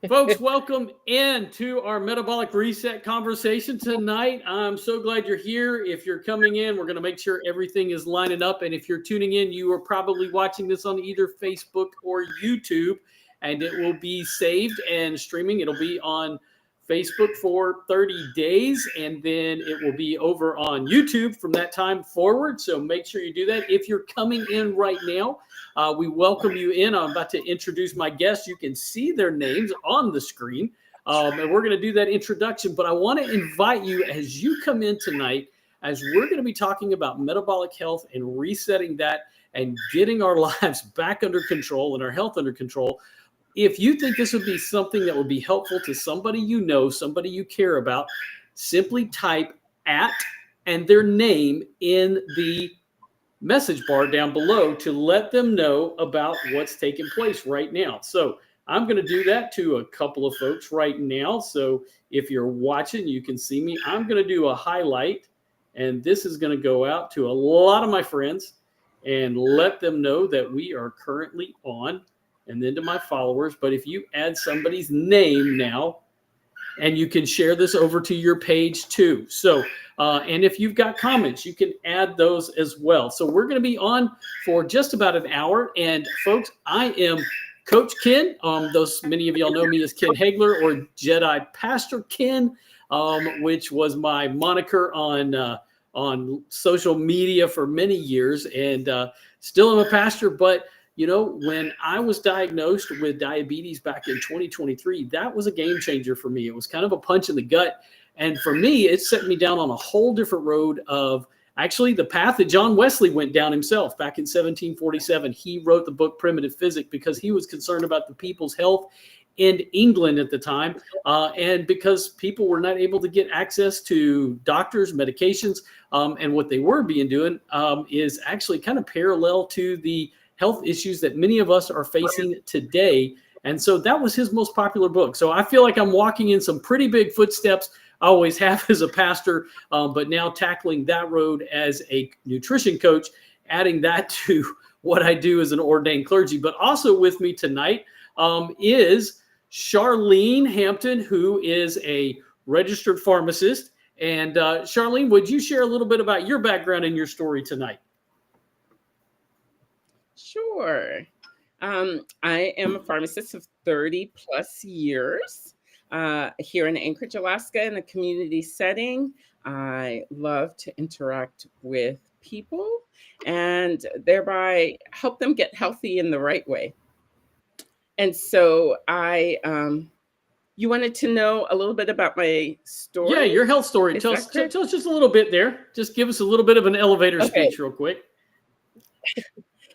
Folks, welcome in to our metabolic reset conversation tonight. I'm so glad you're here. If you're coming in, we're going to make sure everything is lining up. And if you're tuning in, you are probably watching this on either Facebook or YouTube, and it will be saved and streaming. It'll be on Facebook for 30 days, and then it will be over on YouTube from that time forward. So make sure you do that. If you're coming in right now, we welcome you in. I'm about to introduce my guests. You can see their names on the screen, and we're going to do that introduction. But I want to invite you as you come in tonight, as we're going to be talking about metabolic health and resetting that and getting our lives back under control and our health under control. If you think this would be something that would be helpful to somebody you know, somebody you care about, simply type @ and their name in the message bar down below to let them know about what's taking place right now. So I'm going to do that to a couple of folks right now. So if you're watching, you can see me. I'm going to do a highlight, and this is going to go out to a lot of my friends and let them know that we are currently on, and then to my followers. But if you add somebody's name now, and you can share this over to your page too. So, and if you've got comments, you can add those as well. So we're going to be on for just about an hour. And folks, I am Coach Ken. Many of y'all know me as Ken Hagler or Jedi Pastor Ken, which was my moniker on social media for many years. And still am a pastor, but you know, when I was diagnosed with diabetes back in 2023, that was a game changer for me. It was kind of a punch in the gut. And for me, it set me down on a whole different road of actually the path that John Wesley went down himself back in 1747. He wrote the book Primitive Physics because he was concerned about the people's health in England at the time. And because people were not able to get access to doctors, medications, and what they were doing is actually kind of parallel to the health issues that many of us are facing today. And so that was his most popular book. So I feel like I'm walking in some pretty big footsteps. I always have as a pastor, but now tackling that road as a nutrition coach, adding that to what I do as an ordained clergy. But also with me tonight is Charlene Hampton, who is a registered pharmacist. And Charlene, would you share a little bit about your background and your story tonight? Sure. I am a pharmacist of 30 plus years here in Anchorage, Alaska, in a community setting. I love to interact with people and thereby help them get healthy in the right way. And so you wanted to know a little bit about my story? Yeah, your health story. Tell us just a little bit there. Just give us a little bit of an elevator speech real quick.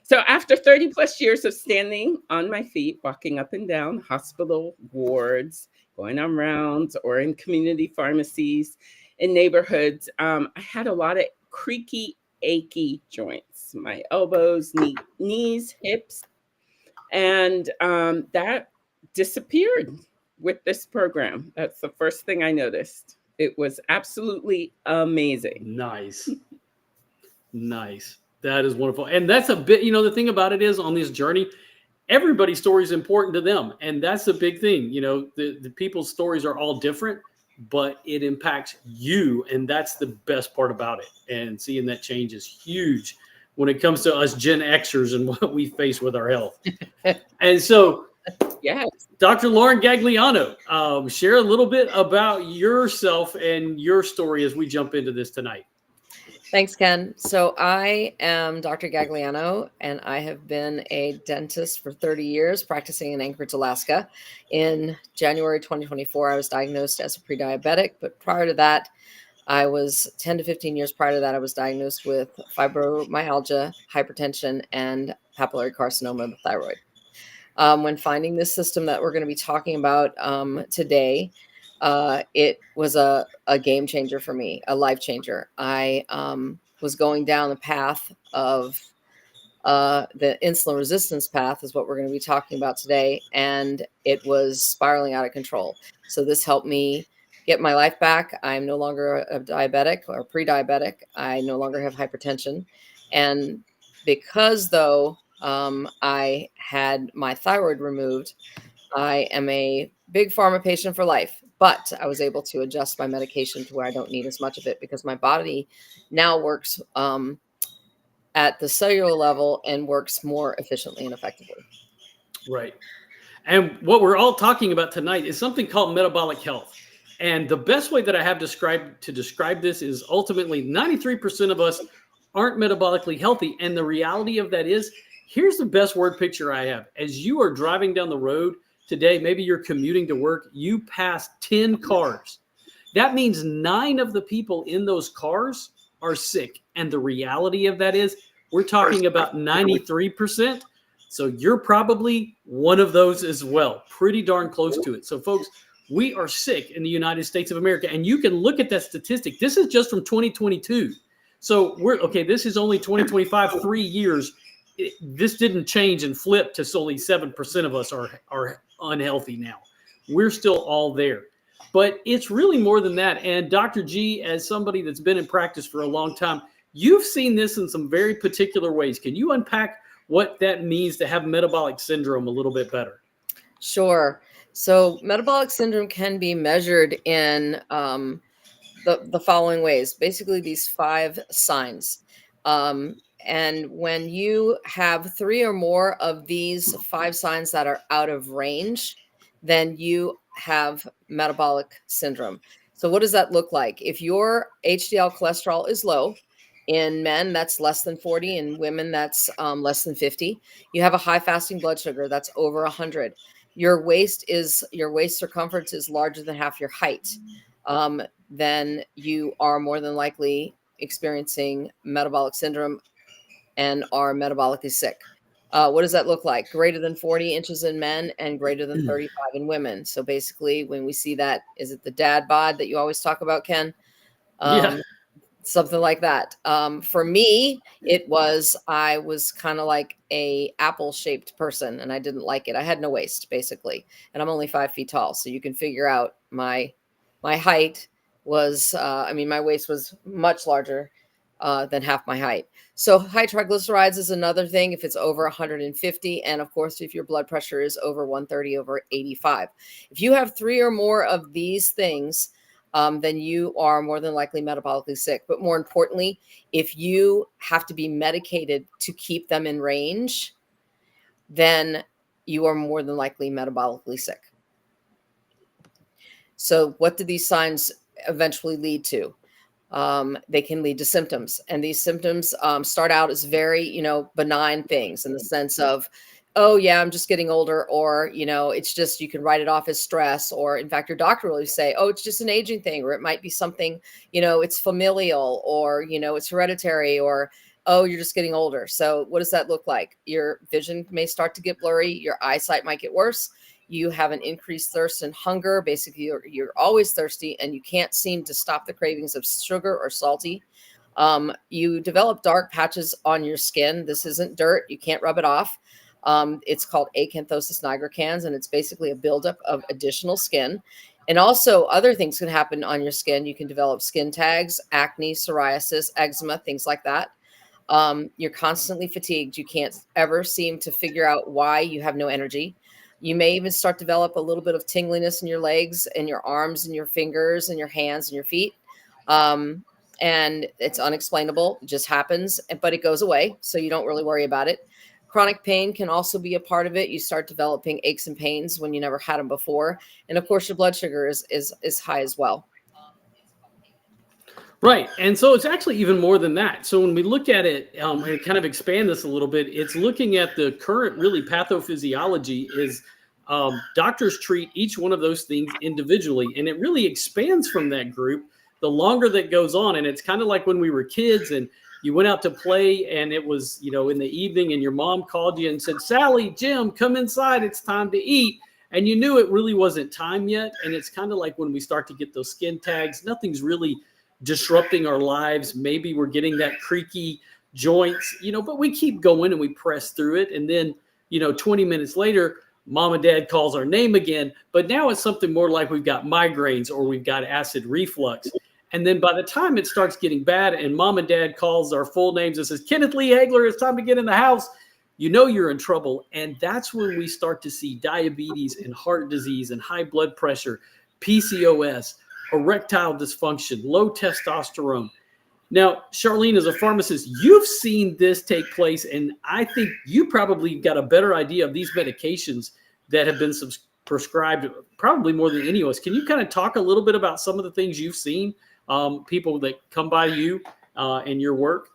So after 30 plus years of standing on my feet, walking up and down hospital wards, going on rounds or in community pharmacies, in neighborhoods, I had a lot of creaky, achy joints, my elbows, knees, hips, and that disappeared with this program. That's the first thing I noticed. It was absolutely amazing. Nice. Nice. That is wonderful. And that's a bit, the thing about it is on this journey, everybody's story is important to them. And that's the big thing. The people's stories are all different, but it impacts you. And that's the best part about it. And seeing that change is huge when it comes to us Gen Xers and what we face with our health. And so, yes, Dr. Lauren Gagliano, share a little bit about yourself and your story as we jump into this tonight. Thanks, Ken. So I am Dr. Gagliano, and I have been a dentist for 30 years, practicing in Anchorage, Alaska. In January 2024, I was diagnosed as a pre-diabetic, but prior to that, I was 10 to 15 years prior to that, I was diagnosed with fibromyalgia, hypertension, and papillary carcinoma of the thyroid. When finding this system that we're going to be talking about today, it was a game changer for me, a life changer. I was going down the path of the insulin resistance path is what we're going to be talking about today. And it was spiraling out of control. So this helped me get my life back. I'm no longer a diabetic or pre-diabetic. I no longer have hypertension. And because though I had my thyroid removed, I am a big pharma patient for life, but I was able to adjust my medication to where I don't need as much of it because my body now works at the cellular level and works more efficiently and effectively. Right. And what we're all talking about tonight is something called metabolic health. And the best way that I have to describe this is ultimately 93% of us aren't metabolically healthy. And the reality of that is, here's the best word picture I have. As you are driving down the road today, maybe you're commuting to work, you pass 10 cars. That means 9 of the people in those cars are sick. And the reality of that is, we're talking about 93%. So you're probably one of those as well, pretty darn close to it. So folks, we are sick in the United States of America, and you can look at that statistic. This is just from 2022. So this is only 2025, 3 years. This didn't change and flip to solely 7% of us are unhealthy now. We're still all there. But it's really more than that. And Dr. G, as somebody that's been in practice for a long time, you've seen this in some very particular ways. Can you unpack what that means to have metabolic syndrome a little bit better? Sure. So metabolic syndrome can be measured in the following ways, basically these 5 signs. And when you have 3 or more of these 5 signs that are out of range, then you have metabolic syndrome. So what does that look like? If your HDL cholesterol is low, in men, that's less than 40. In women, that's less than 50. You have a high fasting blood sugar that's over 100. Your waist circumference is larger than half your height. Then you are more than likely experiencing metabolic syndrome and are metabolically sick. What does that look like? Greater than 40 inches in men and greater than 35 in women. So basically, when we see that, is it the dad bod that you always talk about, Ken? Yeah. Something like that. For me, I was kind of like a apple-shaped person, and I didn't like it. I had no waist, basically, and I'm only 5 feet tall, so you can figure out my height was. My waist was much larger than half my height. So high triglycerides is another thing. If it's over 150, and of course, if your blood pressure is over 130, over 85, if you have 3 or more of these things, then you are more than likely metabolically sick. But more importantly, if you have to be medicated to keep them in range, then you are more than likely metabolically sick. So what do these signs eventually lead to? They can lead to symptoms. And these symptoms start out as very, benign things in the sense of, oh yeah, I'm just getting older, or, it's just, you can write it off as stress, or in fact, your doctor will say, oh, it's just an aging thing, or it might be something, it's familial, or, it's hereditary, or, oh, you're just getting older. So what does that look like? Your vision may start to get blurry. Your eyesight might get worse. You have an increased thirst and hunger. Basically, you're always thirsty and you can't seem to stop the cravings of sugar or salty. You develop dark patches on your skin. This isn't dirt. You can't rub it off. It's called acanthosis nigricans, and it's basically a buildup of additional skin. And also other things can happen on your skin. You can develop skin tags, acne, psoriasis, eczema, things like that. You're constantly fatigued. You can't ever seem to figure out why you have no energy. You may even start to develop a little bit of tingliness in your legs and your arms and your fingers and your hands and your feet. And it's unexplainable. It just happens, but it goes away. So you don't really worry about it. Chronic pain can also be a part of it. You start developing aches and pains when you never had them before. And of course, your blood sugar is high as well. Right. And so it's actually even more than that. So when we look at it and kind of expand this a little bit, it's looking at the current really pathophysiology is doctors treat each one of those things individually. And it really expands from that group the longer that goes on. And it's kind of like when we were kids and you went out to play and it was, in the evening and your mom called you and said, Sally, Jim, come inside. It's time to eat. And you knew it really wasn't time yet. And it's kind of like when we start to get those skin tags, nothing's really disrupting our lives. Maybe we're getting that creaky joints, but we keep going and we press through it. And then, 20 minutes later, mom and dad calls our name again. But now it's something more like we've got migraines or we've got acid reflux. And then by the time it starts getting bad and mom and dad calls our full names and says, Kenneth Lee Hagler, it's time to get in the house, you know you're in trouble. And that's when we start to see diabetes and heart disease and high blood pressure, PCOS, erectile dysfunction, low testosterone. Now, Charlene, as a pharmacist, you've seen this take place, and I think you probably got a better idea of these medications that have been prescribed probably more than any of us. Can you kind of talk a little bit about some of the things you've seen, people that come by you in your work?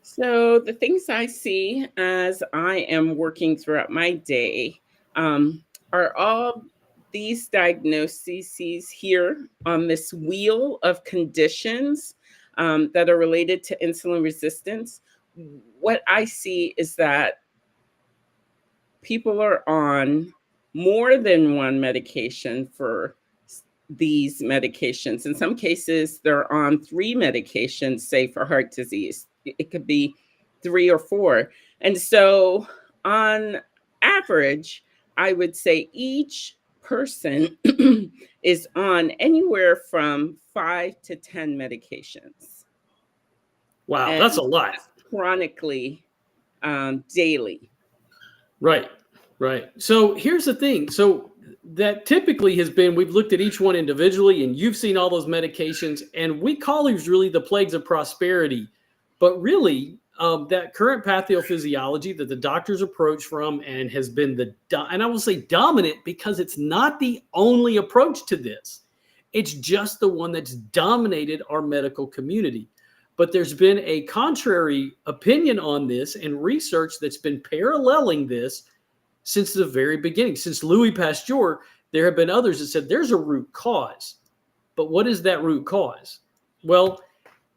So the things I see as I am working throughout my day are all these diagnoses here on this wheel of conditions that are related to insulin resistance. What I see is that people are on more than one medication for these medications. In some cases, they're on 3 medications, say for heart disease. It could be 3 or 4. And so on average, I would say each person is on anywhere from 5 to 10 medications. Wow, that's a lot. Chronically, daily. Right, right. So here's the thing. So that typically has been, we've looked at each one individually, and you've seen all those medications, and we call these really the plagues of prosperity. But really, that current pathophysiology that the doctors approach from and has been and I will say dominant, because it's not the only approach to this. It's just the one that's dominated our medical community. But there's been a contrary opinion on this and research that's been paralleling this since the very beginning. Since Louis Pasteur, there have been others that said there's a root cause. But what is that root cause? Well,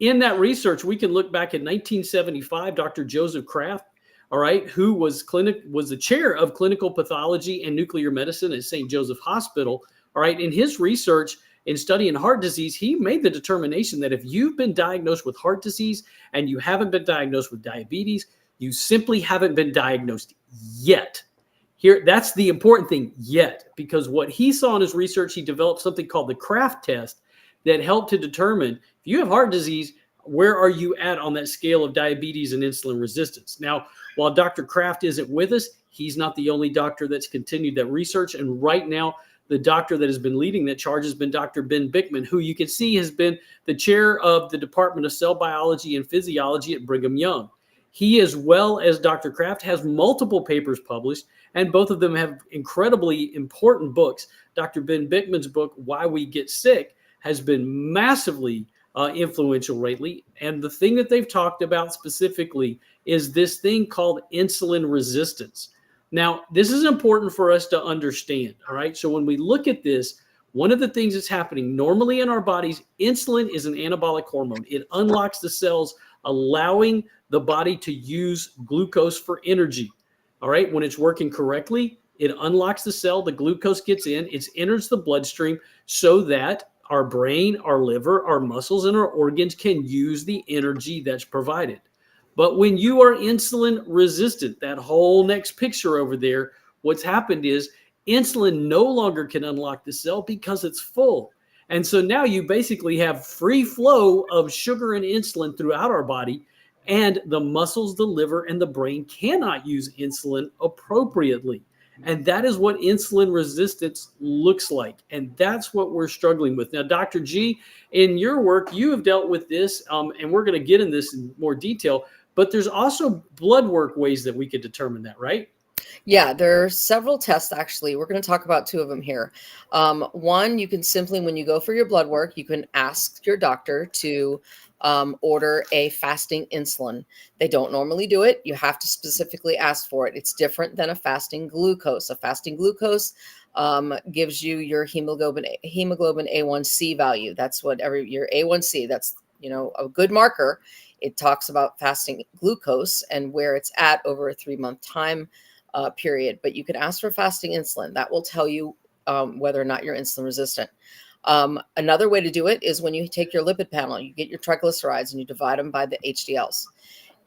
in that research, we can look back at 1975, Dr. Joseph Kraft, all right, who was the chair of clinical pathology and nuclear medicine at St. Joseph Hospital. All right, in his research in studying heart disease, he made the determination that if you've been diagnosed with heart disease and you haven't been diagnosed with diabetes, you simply haven't been diagnosed yet. Here, that's the important thing, yet, because what he saw in his research, he developed something called the Kraft test that helped to determine if you have heart disease, where are you at on that scale of diabetes and insulin resistance? Now, while Dr. Kraft isn't with us, he's not the only doctor that's continued that research. And right now, the doctor that has been leading that charge has been Dr. Ben Bickman, who you can see has been the chair of the Department of Cell Biology and Physiology at Brigham Young. He, as well as Dr. Kraft, has multiple papers published, and both of them have incredibly important books. Dr. Ben Bickman's book, Why We Get Sick, has been massively influential lately. And the thing that they've talked about specifically is this thing called insulin resistance. Now, this is important for us to understand, all right? So when we look at this, one of the things that's happening normally in our bodies, insulin is an anabolic hormone. It unlocks the cells, allowing the body to use glucose for energy, all right? When it's working correctly, it unlocks the cell, the glucose gets in, it enters the bloodstream so that our brain, our liver, our muscles, and our organs can use the energy that's provided. But when you are insulin resistant, that whole next picture over there, what's happened is insulin no longer can unlock the cell because it's full. And so now you basically have free flow of sugar and insulin throughout our body, and the muscles, the liver, and the brain cannot use insulin appropriately. And that is what insulin resistance looks like. And that's what we're struggling with. Now, Dr. G, in your work, you have dealt with this, and we're going to get in this in more detail, but there's also blood work ways that we could determine that, right? Yeah, there are several tests, actually. We're going to talk about 2 of them here. One, you can simply, when you go for your blood work, you can ask your doctor to order a fasting insulin. They don't normally do it. You have to specifically ask for it. It's different than a fasting glucose. A fasting glucose gives you your hemoglobin A1C value. That's what your A1C, that's, a good marker. It talks about fasting glucose and where it's at over a 3-month time period. But you can ask for fasting insulin. That will tell you whether or not you're insulin resistant. Another way to do it is when you take your lipid panel, you get your triglycerides and you divide them by the HDLs.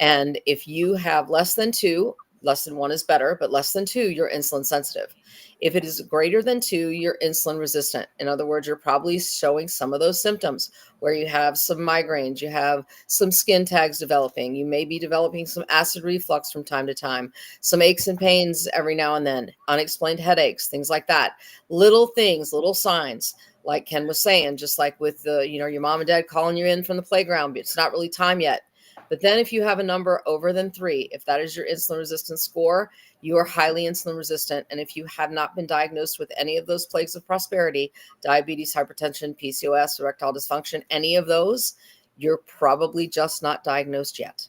And if you have less than 2, less than 1 is better, but less than 2, you're insulin sensitive. If it is greater than 2, you're insulin resistant. In other words, you're probably showing some of those symptoms where you have some migraines, you have some skin tags developing, you may be developing some acid reflux from time to time, some aches and pains every now and then, unexplained headaches, things like that. Little things, little signs, like Ken was saying, just like with the, your mom and dad calling you in from the playground, but it's not really time yet. But then if you have a number over than 3, if that is your insulin resistance score, you are highly insulin resistant. And if you have not been diagnosed with any of those plagues of prosperity, diabetes, hypertension, PCOS, erectile dysfunction, any of those, you're probably just not diagnosed yet.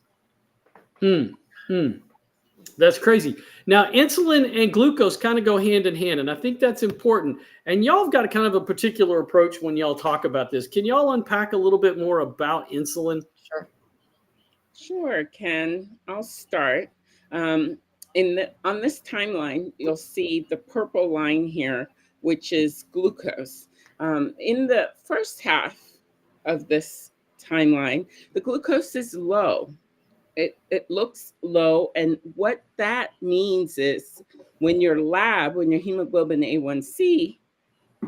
That's crazy. Now, insulin and glucose kind of go hand in hand, and I think that's important. And y'all have got a kind of a particular approach when y'all talk about this. Can y'all unpack a little bit more about insulin? Sure, Ken. I'll start. On this timeline, you'll see the purple line here, which is glucose. In the first half of this timeline, the glucose is low. It looks low, and what that means is when your hemoglobin A1C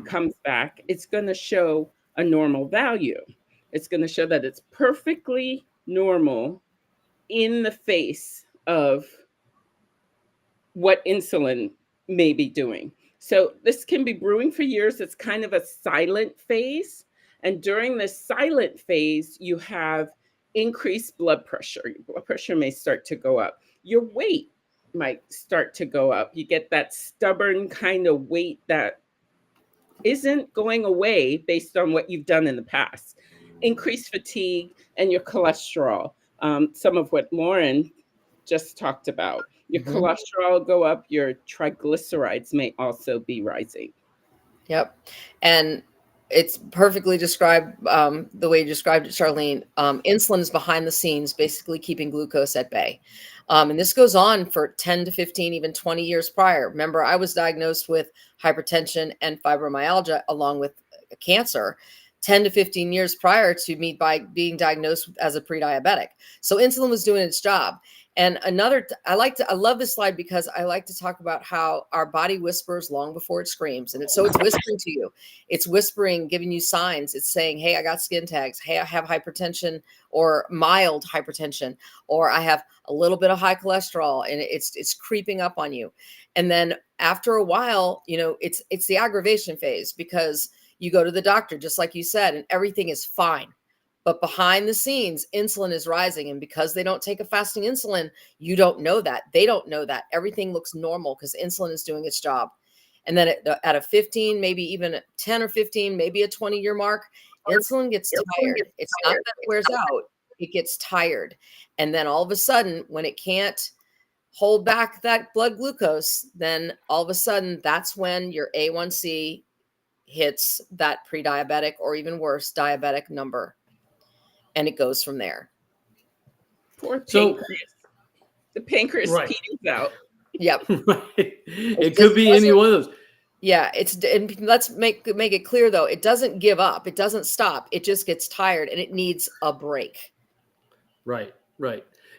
comes back, it's going to show a normal value. It's going to show that it's perfectly normal in the face of what insulin may be doing. So this can be brewing for years. It's kind of a silent phase. And during this silent phase, you have increased blood pressure. Your blood pressure may start to go up. Your weight might start to go up. You get that stubborn kind of weight that isn't going away based on what you've done in the past. Increased fatigue and your cholesterol. Some of what Lauren just talked about. Your cholesterol go up, your triglycerides may also be rising. Yep. And it's perfectly described the way you described it, Charlene. Insulin is behind the scenes, basically keeping glucose at bay. And this goes on for 10 to 15, even 20 years prior. Remember, I was diagnosed with hypertension and fibromyalgia along with cancer 10 to 15 years prior to me by being diagnosed as a pre-diabetic. So insulin was doing its job. And I love this slide because I like to talk about how our body whispers long before it screams. And it's whispering to you. It's whispering, giving you signs. It's saying, hey, I got skin tags. Hey, I have hypertension or mild hypertension, or I have a little bit of high cholesterol, and it's creeping up on you. And then after a while, it's the aggravation phase because you go to the doctor, just like you said, and everything is fine. But behind the scenes, insulin is rising. And because they don't take a fasting insulin, you don't know that. They don't know that. Everything looks normal because insulin is doing its job. And then at a 15, maybe even a 10 or 15, maybe a 20-year mark, insulin gets tired. It's not that it wears out. It gets tired. And then all of a sudden, when it can't hold back that blood glucose, then all of a sudden, that's when your A1C hits that pre-diabetic or even worse, diabetic number. And it goes from there. Poor pancreas. The pancreas peters out. Yep. It could be any one of those. Yeah, and let's make it clear though, it doesn't give up. It doesn't stop. It just gets tired and it needs a break. Right.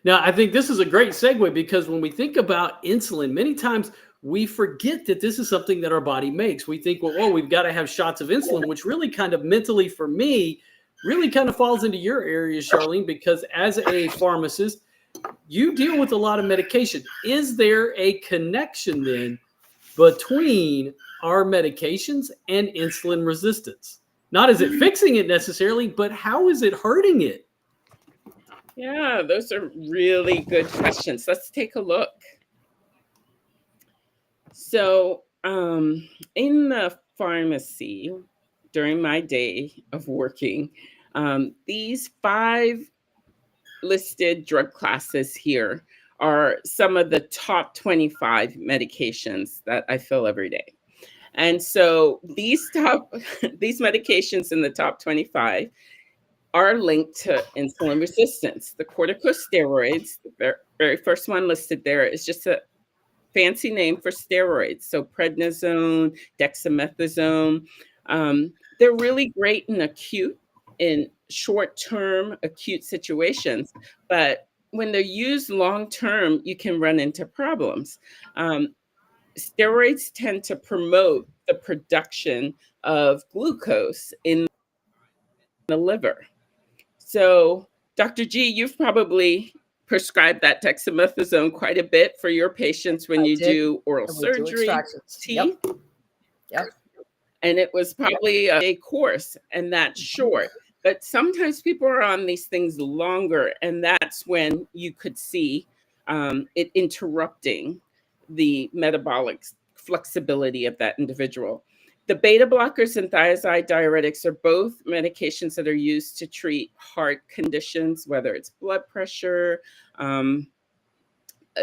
Now, I think this is a great segue because when we think about insulin, many times we forget that this is something that our body makes. We think, well, we've got to have shots of insulin, which really kind of mentally for me really kind of falls into your area, Charlene, because as a pharmacist, you deal with a lot of medication. Is there a connection then between our medications and insulin resistance? Not is it fixing it necessarily, but how is it hurting it? Yeah, those are really good questions. Let's take a look. So in the pharmacy, during my day of working, these 5 listed drug classes here are some of the top 25 medications that I fill every day. And so these medications in the top 25 are linked to insulin resistance. The corticosteroids, the very first one listed there, is just a fancy name for steroids. So prednisone, dexamethasone. They're really great in short-term acute situations, but when they're used long term, you can run into problems. Steroids tend to promote the production of glucose in the liver. So, Dr. G, you've probably prescribed that dexamethasone quite a bit for your patients when you do oral surgery, teeth. Yep. And it was probably a day course, and that's short. But sometimes people are on these things longer, and that's when you could see it interrupting the metabolic flexibility of that individual. The beta blockers and thiazide diuretics are both medications that are used to treat heart conditions, whether it's blood pressure.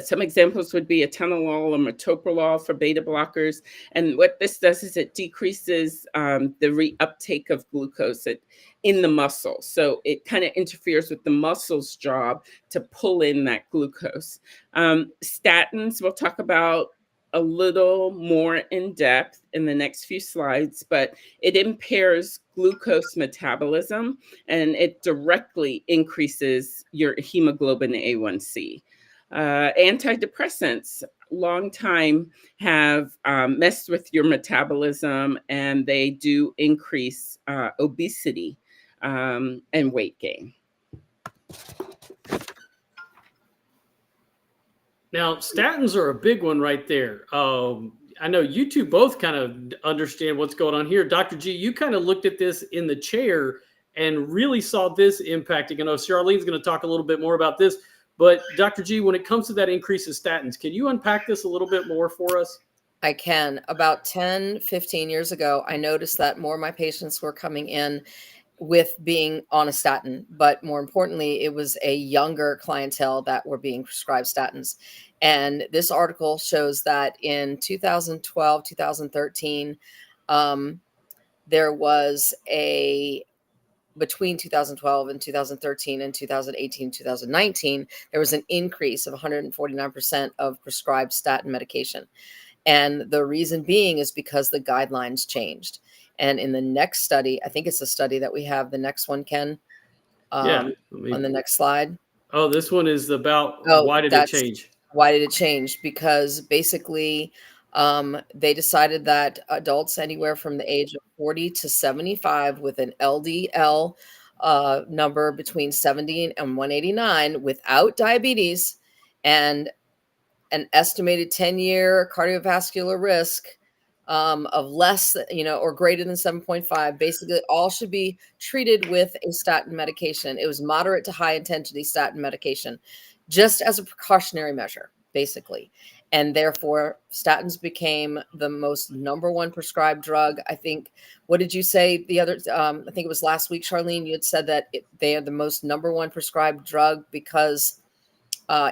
Some examples would be atenolol or metoprolol for beta blockers. And what this does is it decreases the reuptake of glucose in the muscle. So it kind of interferes with the muscle's job to pull in that glucose. Statins, we'll talk about a little more in depth in the next few slides, but it impairs glucose metabolism and it directly increases your hemoglobin A1C. Antidepressants, long time have messed with your metabolism, and they do increase obesity and weight gain. Now, statins are a big one right there. I know you two both kind of understand what's going on here. Dr. G, you kind of looked at this in the chair and really saw this impacting. I know Charlene's going to talk a little bit more about this. But Dr. G, when it comes to that increase in statins, can you unpack this a little bit more for us? I can. About 10, 15 years ago, I noticed that more of my patients were coming in with being on a statin, but more importantly, it was a younger clientele that were being prescribed statins. And this article shows that in 2012, 2013, there was between 2012 and 2013 and 2018, 2019, there was an increase of 149% of prescribed statin medication. And the reason being is because the guidelines changed. And in the next study, I think it's a study that we have, the next one, Ken, on the next slide. Oh, this one is about why did it change? Why did it change? Because basically, they decided that adults anywhere from the age of 40 to 75 with an LDL number between 70 and 189 without diabetes and an estimated 10-year cardiovascular risk of less, or greater than 7.5, basically all should be treated with a statin medication. It was moderate to high intensity statin medication, just as a precautionary measure, basically. And therefore, statins became the most number one prescribed drug. I think, what did you say the other, I think it was last week, Charlene, you had said that they are the most number one prescribed drug because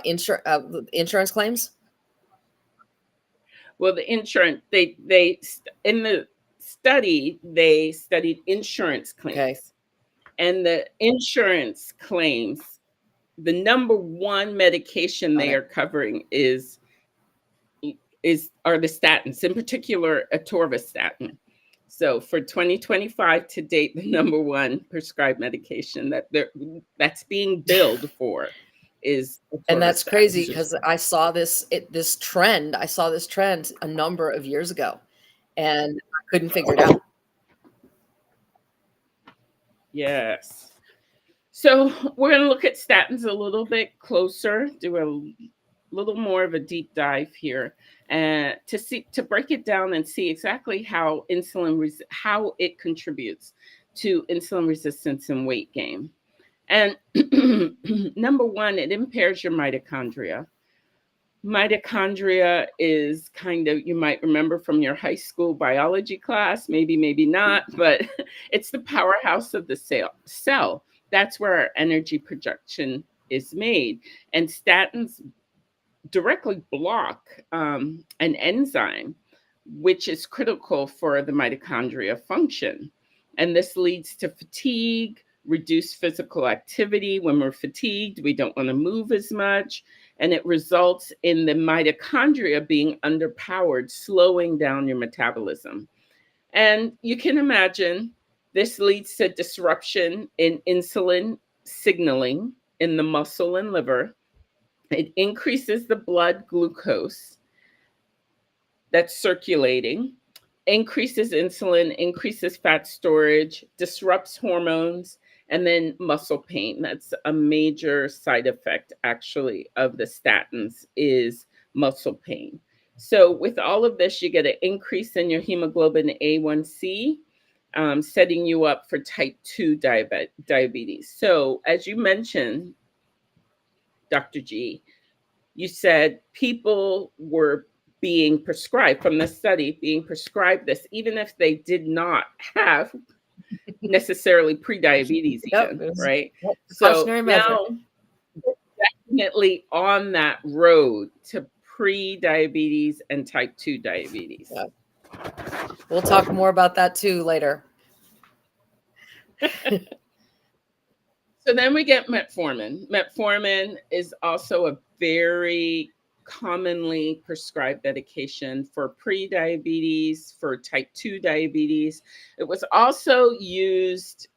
insurance claims? Well, the insurance, they in the study, they studied insurance claims. Okay. And the insurance claims, the number one medication they are covering are the statins, in particular atorvastatin. So for 2025 to date, the number one prescribed medication that's being billed for is atorvastatin. And that's crazy because I saw this trend a number of years ago and I couldn't figure it out. Yes. So we're going to look at statins a little bit closer, do a little more of a deep dive here, and to break it down and see exactly how how it contributes to insulin resistance and weight gain. And number one, it impairs your mitochondria. Mitochondria is kind of, you might remember from your high school biology class, maybe not, but it's the powerhouse of the cell. That's where our energy production is made. And statins directly block an enzyme, which is critical for the mitochondria function. And this leads to fatigue, reduced physical activity. When we're fatigued, we don't want to move as much. And it results in the mitochondria being underpowered, slowing down your metabolism. And you can imagine this leads to disruption in insulin signaling in the muscle and liver, It increases the blood glucose that's circulating, increases insulin, increases fat storage, disrupts hormones, and then muscle pain. That's a major side effect, actually, of the statins is muscle pain. So with all of this, you get an increase in your hemoglobin A1C, setting you up for type 2 diabetes. So as you mentioned, Dr. G, you said people were being prescribed from the study, being prescribed this, even if they did not have necessarily pre-diabetes even, right? So now we're definitely on that road to pre-diabetes and type 2 diabetes. Yep. We'll talk more about that too later. So then we get metformin. Metformin is also a very commonly prescribed medication for pre-diabetes, for type 2 diabetes. It was also used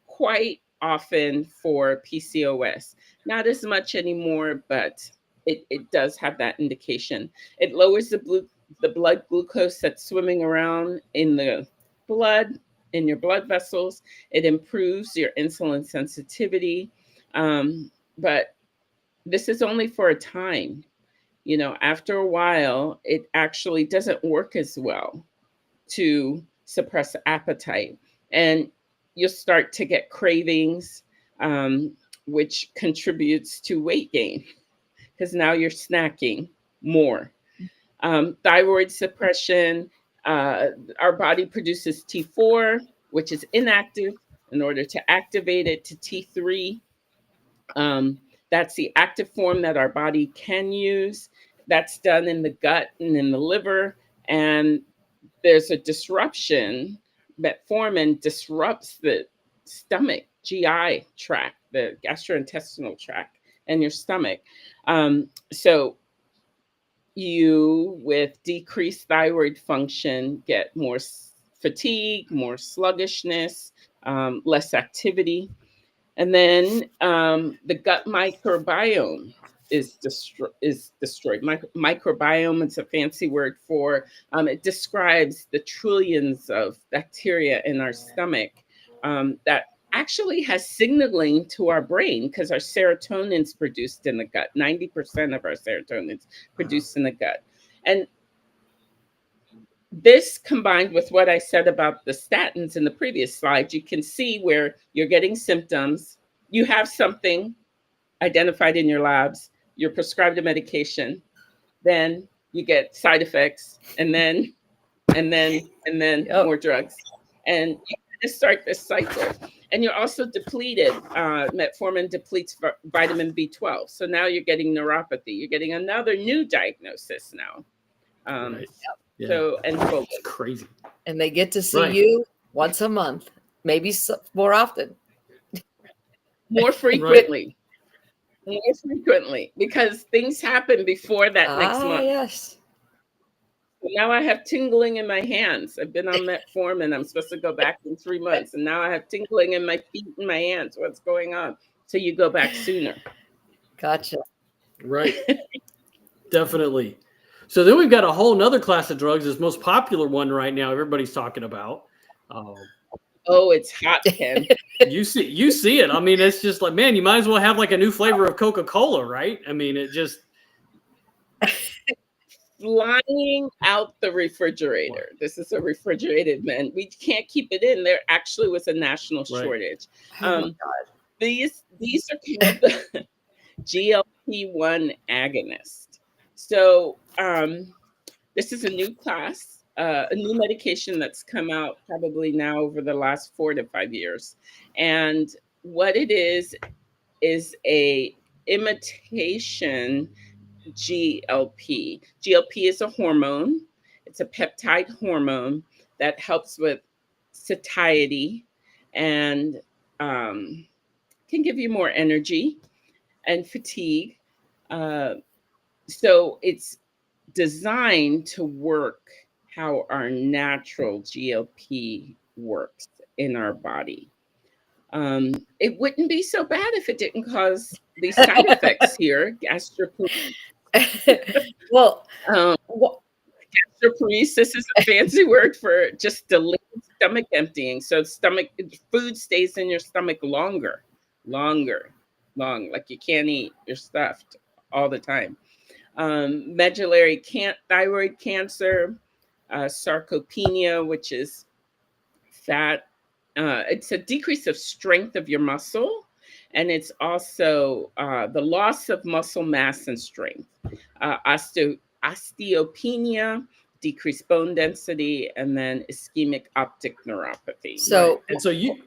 quite often for PCOS. Not as much anymore, but it does have that indication. It lowers the blood glucose that's swimming around in the blood, in your blood vessels. It improves your insulin sensitivity. But this is only for a time. You know, after a while, it actually doesn't work as well to suppress appetite. And you'll start to get cravings, which contributes to weight gain because now you're snacking more. Thyroid suppression, our body produces T4, which is inactive. In order to activate it to T3, that's the active form that our body can use. That's done in the gut and in the liver. And there's a disruption. Metformin disrupts the stomach, GI tract, the gastrointestinal tract, and your stomach. So you, with decreased thyroid function, get more fatigue, more sluggishness, less activity. And then the gut microbiome is destroyed. Microbiome, it's a fancy word for, it describes the trillions of bacteria in our stomach that actually has signaling to our brain because our serotonin's produced in the gut. 90% of our serotonin's produced in the gut. And this combined with what I said about the statins in the previous slide, you can see where you're getting symptoms. You have something identified in your labs, you're prescribed a medication, then you get side effects, and then more drugs. And you just start this cycle. And you're also depleted. Metformin depletes vitamin B12. So now you're getting neuropathy. You're getting another new diagnosis now. Right. Yeah. So, and it's crazy. And they get to see you once a month, maybe more often. More frequently. More frequently, because things happen before that next month. Yes. Now I have tingling in my hands. I've been on metformin. I'm supposed to go back in 3 months. And now I have tingling in my feet and my hands. What's going on? So you go back sooner. Gotcha. Right. Definitely. So then we've got a whole nother class of drugs, this most popular one right now everybody's talking about. Oh, it's hot, Ken. You see it. I mean, it's just like, man, you might as well have like a new flavor of Coca-Cola, right? I mean, it just flying out the refrigerator. This is a refrigerated man. We can't keep it in. There actually was a national shortage. These are called the GLP-1 agonist. So this is a new class, a new medication that's come out probably now over the last 4 to 5 years. And what it is a imitation GLP. GLP is a hormone. It's a peptide hormone that helps with satiety and can give you more energy and fatigue. So it's designed to work how our natural GLP works in our body. It wouldn't be so bad if it didn't cause these side effects here. Well, Gastroparesis is a fancy word for just delayed stomach emptying. So food stays in your stomach long, like you can't eat. You're stuffed all the time. Medullary thyroid cancer, sarcopenia, which is fat. It's a decrease of strength of your muscle, and it's also the loss of muscle mass and strength. Osteopenia, decreased bone density, and then ischemic optic neuropathy. So, right. And so you.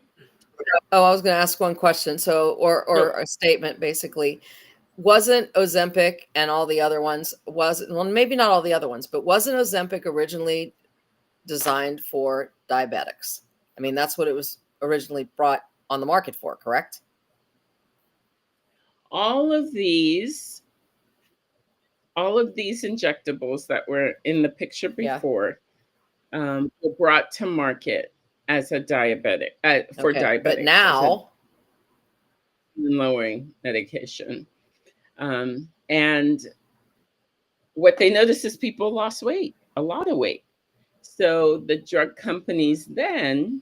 Oh, I was going to ask one question. So, or a statement, basically. Wasn't Ozempic and all the other ones, well, maybe not all the other ones, but wasn't Ozempic originally designed for diabetics? I mean, that's what it was originally brought on the market for, correct? All of these injectables that were in the picture before were brought to market as a diabetic, for diabetics. But now, lowering medication. And what they noticed is people lost weight, a lot of weight. So the drug companies then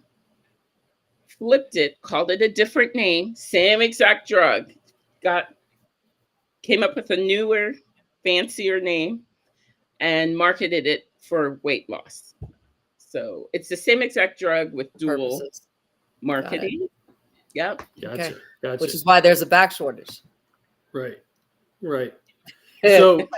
flipped it, called it a different name, same exact drug, came up with a newer, fancier name, and marketed it for weight loss. So it's the same exact drug with dual marketing. Yep. Gotcha. Which is why there's a back shortage. Right. So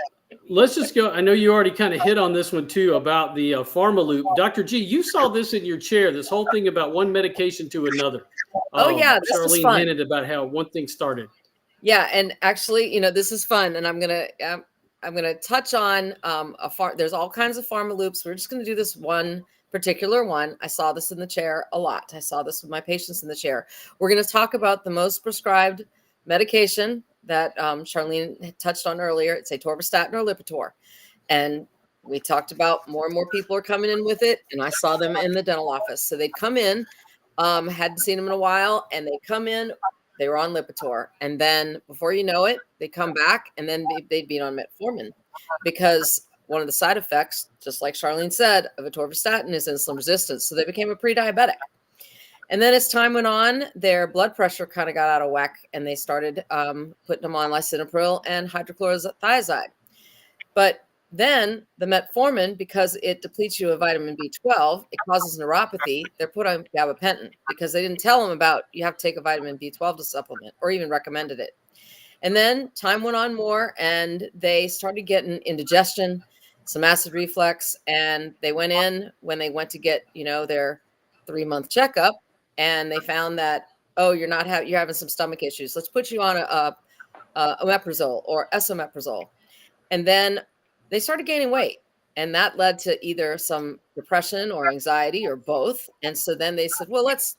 let's just go. I know you already kind of hit on this one too about the pharma loop. Dr. G, you saw this in your chair, this whole thing about one medication to another. This was Charlene fun. hinted about how one thing started. Yeah, and actually, this is fun, and I'm gonna touch on there's all kinds of pharma loops. We're just gonna do this one particular one. I saw this in the chair a lot. I saw this with my patients in the chair. We're gonna talk about the most prescribed medication that Charlene had touched on earlier. It's atorvastatin or Lipitor, and we talked about more and more people are coming in with it, and I saw them in the dental office. So they'd come in, hadn't seen them in a while, and they come in. They were on Lipitor, and then before you know it, they come back, and then they'd be on metformin, because one of the side effects, just like Charlene said, of atorvastatin is insulin resistance. So they became a pre-diabetic. And then as time went on, their blood pressure kind of got out of whack, and they started putting them on lisinopril and hydrochlorothiazide. But then the metformin, because it depletes you of vitamin B12, it causes neuropathy. They're put on gabapentin because they didn't tell them about you have to take a vitamin B12 to supplement, or even recommended it. And then time went on more, and they started getting indigestion, some acid reflux, and they went in when they went to get their 3-month checkup. And they found that, you're having some stomach issues. Let's put you on a omeprazole or esomeprazole. And then they started gaining weight, and that led to either some depression or anxiety or both. And so then they said, well, let's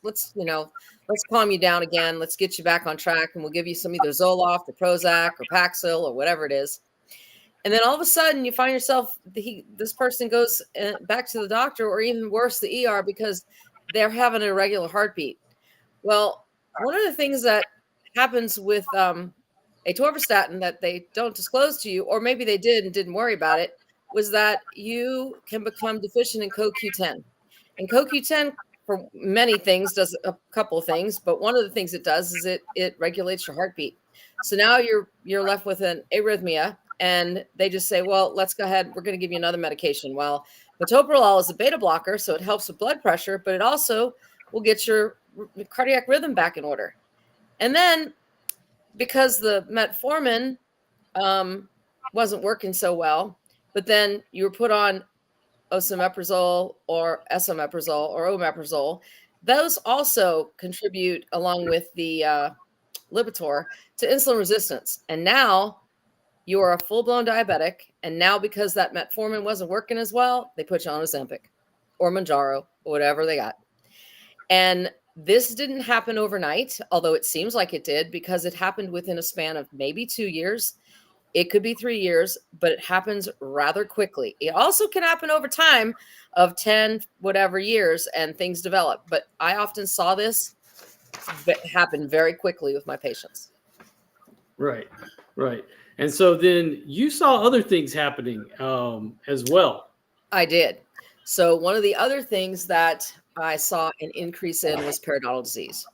calm you down again. Let's get you back on track, and we'll give you some either Zoloft or Prozac or Paxil or whatever it is. And then all of a sudden you find yourself, this person goes back to the doctor, or even worse, the ER, because they're having an irregular heartbeat. Well, one of the things that happens with atorvastatin that they don't disclose to you, or maybe they did and didn't worry about it, was that you can become deficient in CoQ10. And CoQ10, for many things, does a couple of things, but one of the things it does is it regulates your heartbeat. So now you're left with an arrhythmia, and they just say, well, let's go ahead. We're going to give you another medication. Well, metoprolol is a beta blocker, so it helps with blood pressure, but it also will get your cardiac rhythm back in order. And then because the metformin wasn't working so well, but then you were put on osomeprazole or esomeprazole or omeprazole, those also contribute, along with the Lipitor, to insulin resistance. And now you are a full-blown diabetic. And now, because that metformin wasn't working as well, they put you on Ozempic or Mounjaro or whatever they got. And this didn't happen overnight, although it seems like it did, because it happened within a span of maybe 2 years. It could be 3 years, but it happens rather quickly. It also can happen over time of 10 whatever years, and things develop. But I often saw this happen very quickly with my patients. Right. And so then you saw other things happening as well. I did. So one of the other things that I saw an increase in was periodontal disease.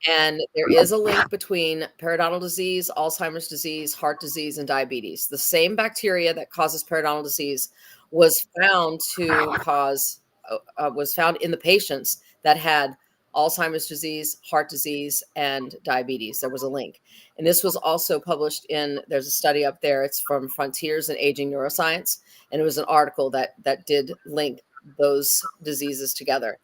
And there is a link between periodontal disease, Alzheimer's disease, heart disease, and diabetes. The same bacteria that causes periodontal disease was found in the patients that had Alzheimer's disease, heart disease, and diabetes. There was a link. And this was also published there's a study up there. It's from Frontiers in Aging Neuroscience. And it was an article that did link those diseases together.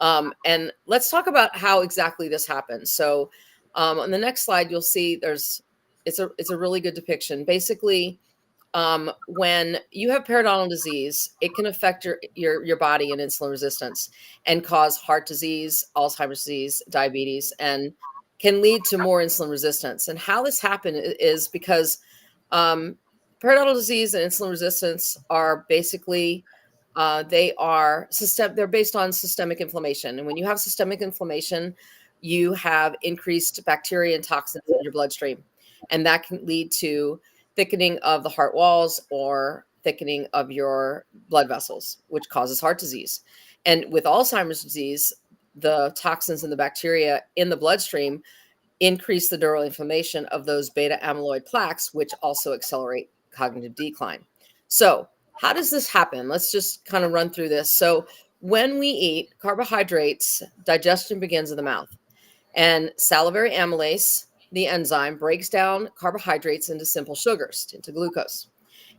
And let's talk about how exactly this happens. So on the next slide, you'll see it's a really good depiction. Basically, when you have periodontal disease, it can affect your body and insulin resistance and cause heart disease, Alzheimer's disease, diabetes, and can lead to more insulin resistance. And how this happens is because periodontal disease and insulin resistance are basically they're based on systemic inflammation. And when you have systemic inflammation, you have increased bacteria and toxins in your bloodstream. And that can lead to thickening of the heart walls or thickening of your blood vessels, which causes heart disease. And with Alzheimer's disease, the toxins and the bacteria in the bloodstream increase the neuroinflammation of those beta amyloid plaques, which also accelerate cognitive decline. So how does this happen? Let's just kind of run through this. So when we eat carbohydrates, digestion begins in the mouth. And salivary amylase, the enzyme, breaks down carbohydrates into simple sugars, into glucose.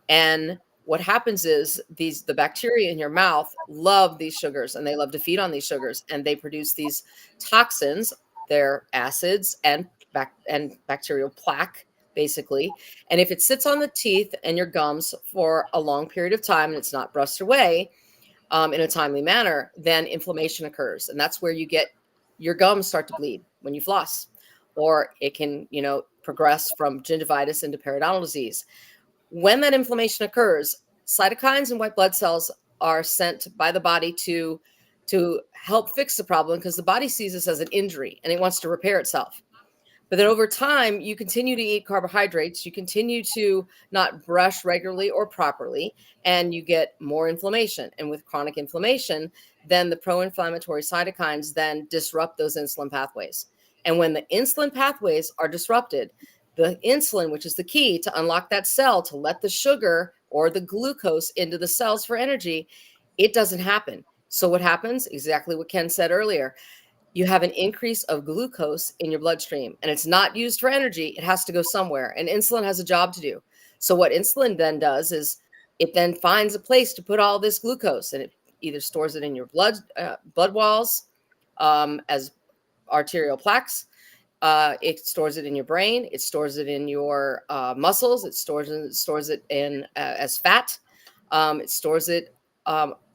And what happens is the bacteria in your mouth love these sugars, and they love to feed on these sugars, and they produce these toxins. They're acids and bacterial plaque, basically. And if it sits on the teeth and your gums for a long period of time and it's not brushed away in a timely manner, then inflammation occurs. And that's where you get your gums start to bleed when you floss, or it can, progress from gingivitis into periodontal disease. When that inflammation occurs, cytokines and white blood cells are sent by the body to help fix the problem, because the body sees this as an injury and it wants to repair itself. But then over time, you continue to eat carbohydrates, you continue to not brush regularly or properly, and you get more inflammation. And with chronic inflammation, then the pro-inflammatory cytokines then disrupt those insulin pathways. And when the insulin pathways are disrupted, the insulin, which is the key to unlock that cell to let the sugar or the glucose into the cells for energy, it doesn't happen. So what happens? Exactly what Ken said earlier. You have an increase of glucose in your bloodstream, and it's not used for energy. It has to go somewhere, and insulin has a job to do. So what insulin then does is it then finds a place to put all this glucose, and it either stores it in your blood walls as arterial plaques. It stores it in your brain. It stores it in your muscles. It stores it in as fat. It stores it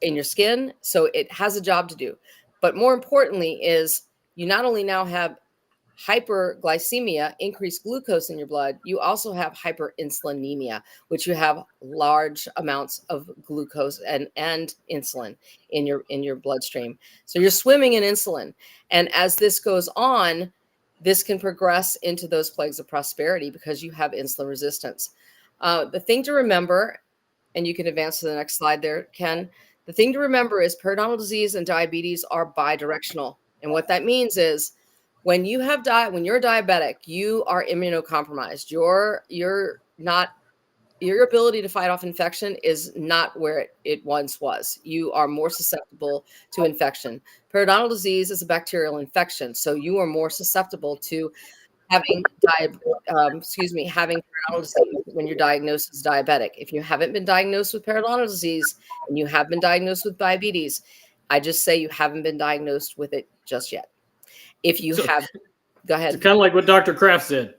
in your skin. So it has a job to do. But more importantly is you not only now have hyperglycemia, increased glucose in your blood, you also have hyperinsulinemia, which you have large amounts of glucose and insulin in your bloodstream. So you're swimming in insulin. And as this goes on, this can progress into those plagues of prosperity because you have insulin resistance. The thing to remember, and you can advance to the next slide there, Ken, the thing to remember is periodontal disease and diabetes are bidirectional. And what that means is when you're diabetic, you are immunocompromised. Your ability to fight off infection is not where it once was. You are more susceptible to infection. Periodontal disease is a bacterial infection, so you are more susceptible to having periodontal disease when you're diagnosed as diabetic. If you haven't been diagnosed with periodontal disease and you have been diagnosed with diabetes, I just say you haven't been diagnosed with it just yet. If you have, go ahead. It's kind of like what Dr. Kraft said.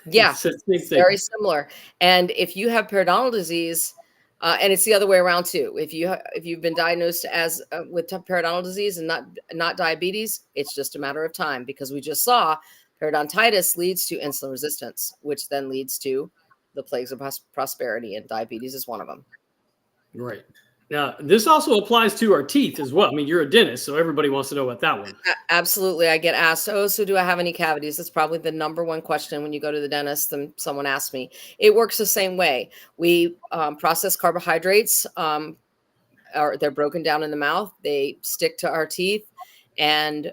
Yeah, it's very similar. And if you have periodontal disease, and it's the other way around too. If you've been diagnosed as with periodontal disease and not diabetes, it's just a matter of time, because we just saw periodontitis leads to insulin resistance, which then leads to the plagues of prosperity, and diabetes is one of them. Right. Now, this also applies to our teeth as well. I mean, you're a dentist, so everybody wants to know about that one. Absolutely. I get asked, oh, so do I have any cavities? That's probably the number one question when you go to the dentist and someone asks me. It works the same way. We process carbohydrates, or they're broken down in the mouth. They stick to our teeth and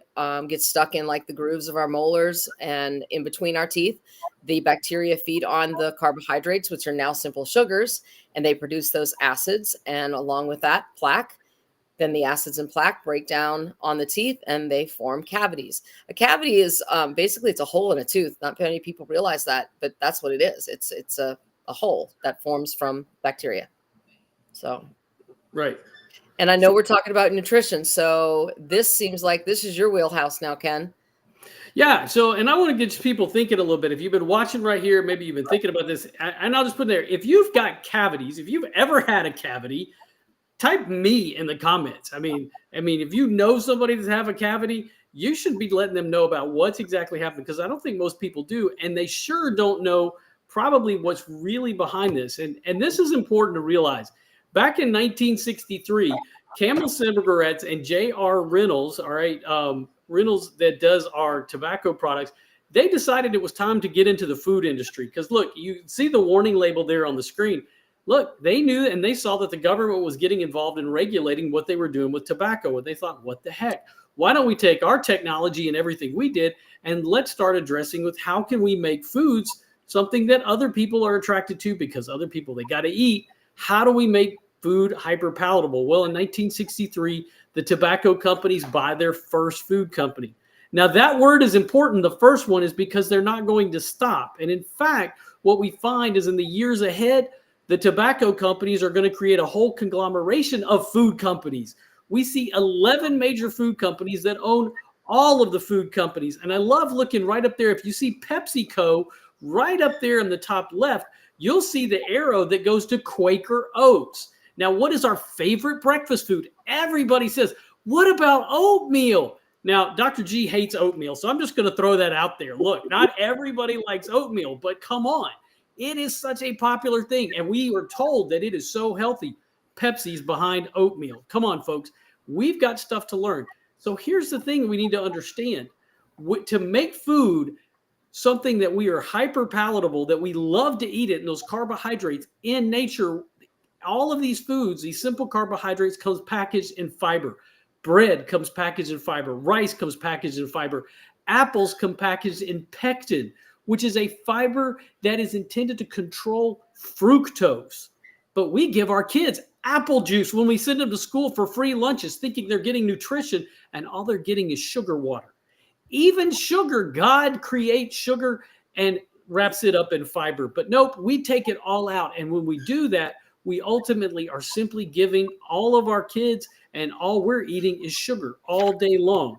get stuck in like the grooves of our molars and in between our teeth. The bacteria feed on the carbohydrates, which are now simple sugars, and they produce those acids. And along with that, plaque. Then the acids and plaque break down on the teeth and they form cavities. A cavity is basically it's a hole in a tooth. Not many people realize that, but that's what it is. It's a hole that forms from bacteria. So, right. And I know we're talking about nutrition, so this seems like this is your wheelhouse now, Ken. Yeah. So, and I want to get people thinking a little bit. If you've been watching right here, maybe you've been thinking about this, and I'll just put there. If you've got cavities, if you've ever had a cavity, type me in the comments. I mean, if you know somebody that's have a cavity, you should be letting them know about what's exactly happening, because I don't think most people do, and they sure don't know probably what's really behind this. And this is important to realize. Back in 1963, Camel Cigarettes and J.R. Reynolds, all right, Reynolds that does our tobacco products, they decided it was time to get into the food industry. Because look, you see the warning label there on the screen. Look, they knew and they saw that the government was getting involved in regulating what they were doing with tobacco. And they thought, what the heck? Why don't we take our technology and everything we did and let's start addressing with how can we make foods something that other people are attracted to, because other people, they got to eat. How do we make food hyper palatable? Well, in 1963, the tobacco companies buy their first food company. Now, that word is important. The first one is because they're not going to stop. And in fact, what we find is in the years ahead, the tobacco companies are going to create a whole conglomeration of food companies. We see 11 major food companies that own all of the food companies. And I love looking right up there. If you see PepsiCo right up there in the top left, you'll see the arrow that goes to Quaker Oats. Now, what is our favorite breakfast food? Everybody says, what about oatmeal? Now, Dr. G hates oatmeal, so I'm just going to throw that out there. Look, not everybody likes oatmeal, but come on. It is such a popular thing, and we are told that it is so healthy. Pepsi's behind oatmeal. Come on, folks. We've got stuff to learn. So here's the thing we need to understand. To make food something that we are hyper palatable, that we love to eat it, and those carbohydrates in nature, all of these foods, these simple carbohydrates comes packaged in fiber. Bread comes packaged in fiber. Rice comes packaged in fiber. Apples come packaged in pectin, which is a fiber that is intended to control fructose. But we give our kids apple juice when we send them to school for free lunches, thinking they're getting nutrition, and all they're getting is sugar water. Even sugar, God creates sugar and wraps it up in fiber. But nope, we take it all out. And when we do that, we ultimately are simply giving all of our kids, and all we're eating is sugar all day long.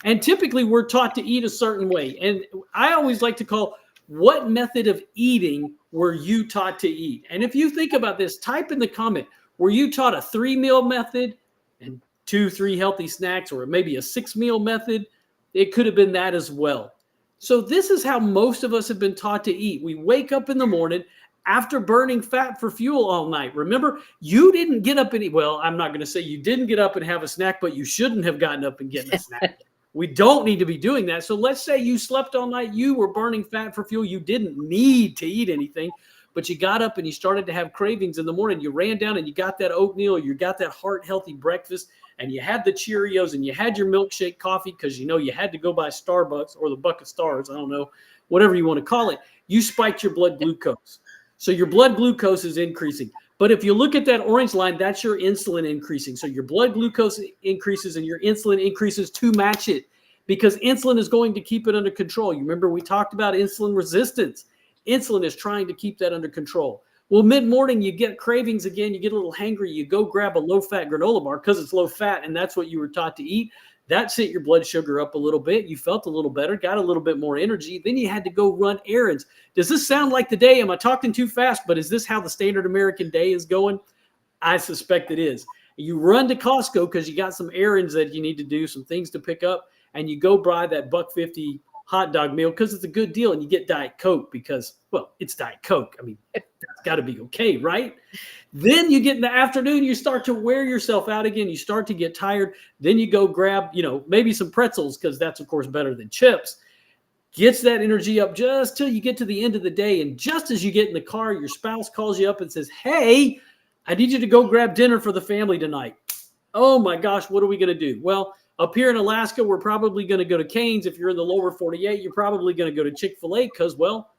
And typically we're taught to eat a certain way. And I always like to call, what method of eating were you taught to eat? And if you think about this, type in the comment, were you taught a 3-meal method and 2-3 healthy snacks, or maybe a 6-meal method? It could have been that as well. So this is how most of us have been taught to eat. We wake up in the morning after burning fat for fuel all night. Remember, you didn't get up and eat. Well, I'm not going to say you didn't get up and have a snack, but you shouldn't have gotten up and getting a snack. We don't need to be doing that. So let's say you slept all night, you were burning fat for fuel, you didn't need to eat anything, but you got up and you started to have cravings in the morning. You ran down and you got that oatmeal, you got that heart-healthy breakfast, and you had the Cheerios and you had your milkshake coffee because you had to go buy Starbucks or the Buck of Stars, I don't know, whatever you want to call it. You spiked your blood glucose. So your blood glucose is increasing. But if you look at that orange line, that's your insulin increasing. So your blood glucose increases and your insulin increases to match it, because insulin is going to keep it under control. You remember we talked about insulin resistance. Insulin is trying to keep that under control. Well, mid-morning, you get cravings again. You get a little hangry. You go grab a low-fat granola bar because it's low-fat, and that's what you were taught to eat. That sent your blood sugar up a little bit. You felt a little better, got a little bit more energy. Then you had to go run errands. Does this sound like the day? Am I talking too fast? But is this how the standard American day is going? I suspect it is. You run to Costco because you got some errands that you need to do, some things to pick up, and you go buy that $1.50 hot dog meal because it's a good deal, and you get Diet Coke because, well, it's Diet Coke. I mean, that's got to be okay, right? Then you get in the afternoon, you start to wear yourself out again. You start to get tired. Then you go grab, maybe some pretzels because that's, of course, better than chips. Gets that energy up just till you get to the end of the day. And just as you get in the car, your spouse calls you up and says, hey, I need you to go grab dinner for the family tonight. Oh my gosh, what are we going to do? Well, up here in Alaska, we're probably going to go to Cane's. If you're in the lower 48, you're probably going to go to Chick-fil-A because, well,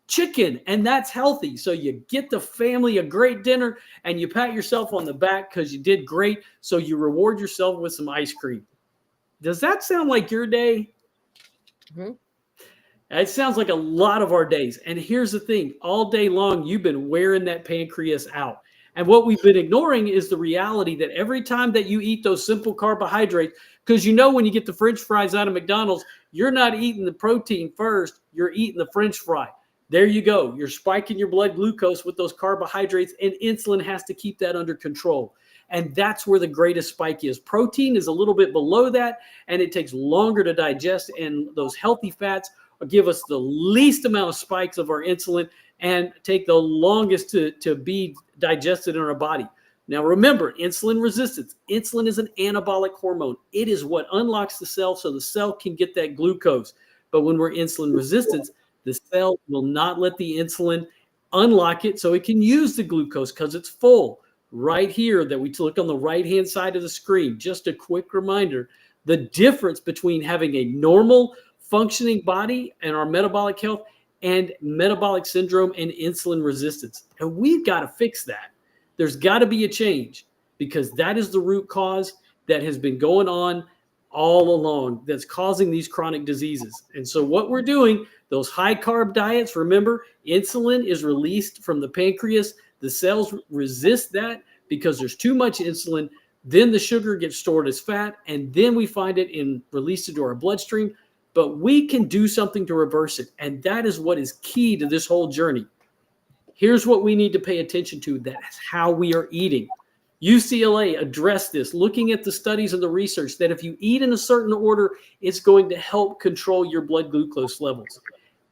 chicken, and that's healthy. So you get the family a great dinner and you pat yourself on the back because you did great. So you reward yourself with some ice cream. Does that sound like your day? Mm-hmm. It sounds like a lot of our days. And here's the thing. All day long, you've been wearing that pancreas out. And what we've been ignoring is the reality that every time that you eat those simple carbohydrates, because when you get the French fries out of McDonald's, you're not eating the protein first, you're eating the French fry. There you go. You're spiking your blood glucose with those carbohydrates, and insulin has to keep that under control. And that's where the greatest spike is. Protein is a little bit below that, and it takes longer to digest, and those healthy fats give us the least amount of spikes of our insulin and take the longest to be digested in our body. Now, remember, insulin resistance. Insulin is an anabolic hormone. It is what unlocks the cell so the cell can get that glucose. But when we're insulin resistant, the cell will not let the insulin unlock it so it can use the glucose because it's full. Right here that we look on the right-hand side of the screen, just a quick reminder, the difference between having a normal functioning body and our metabolic health and metabolic syndrome and insulin resistance. And we've got to fix that. There's got to be a change because that is the root cause that has been going on all along that's causing these chronic diseases. And so what we're doing, those high carb diets, remember, insulin is released from the pancreas. The cells resist that because there's too much insulin. Then the sugar gets stored as fat, and then we find it and release it to our bloodstream. But we can do something to reverse it. And that is what is key to this whole journey. Here's what we need to pay attention to. That's how we are eating. UCLA addressed this, looking at the studies and the research that if you eat in a certain order, it's going to help control your blood glucose levels.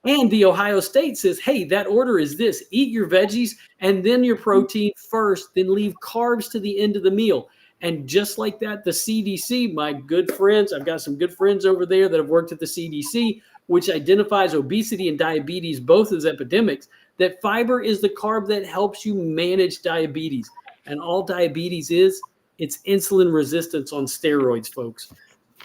And the Ohio State says, hey, that order is this. Eat your veggies and then your protein first, then leave carbs to the end of the meal. And just like that, the CDC, my good friends, I've got some good friends over there that have worked at the CDC, which identifies obesity and diabetes both as epidemics, that fiber is the carb that helps you manage diabetes. And all diabetes is, it's insulin resistance on steroids, folks.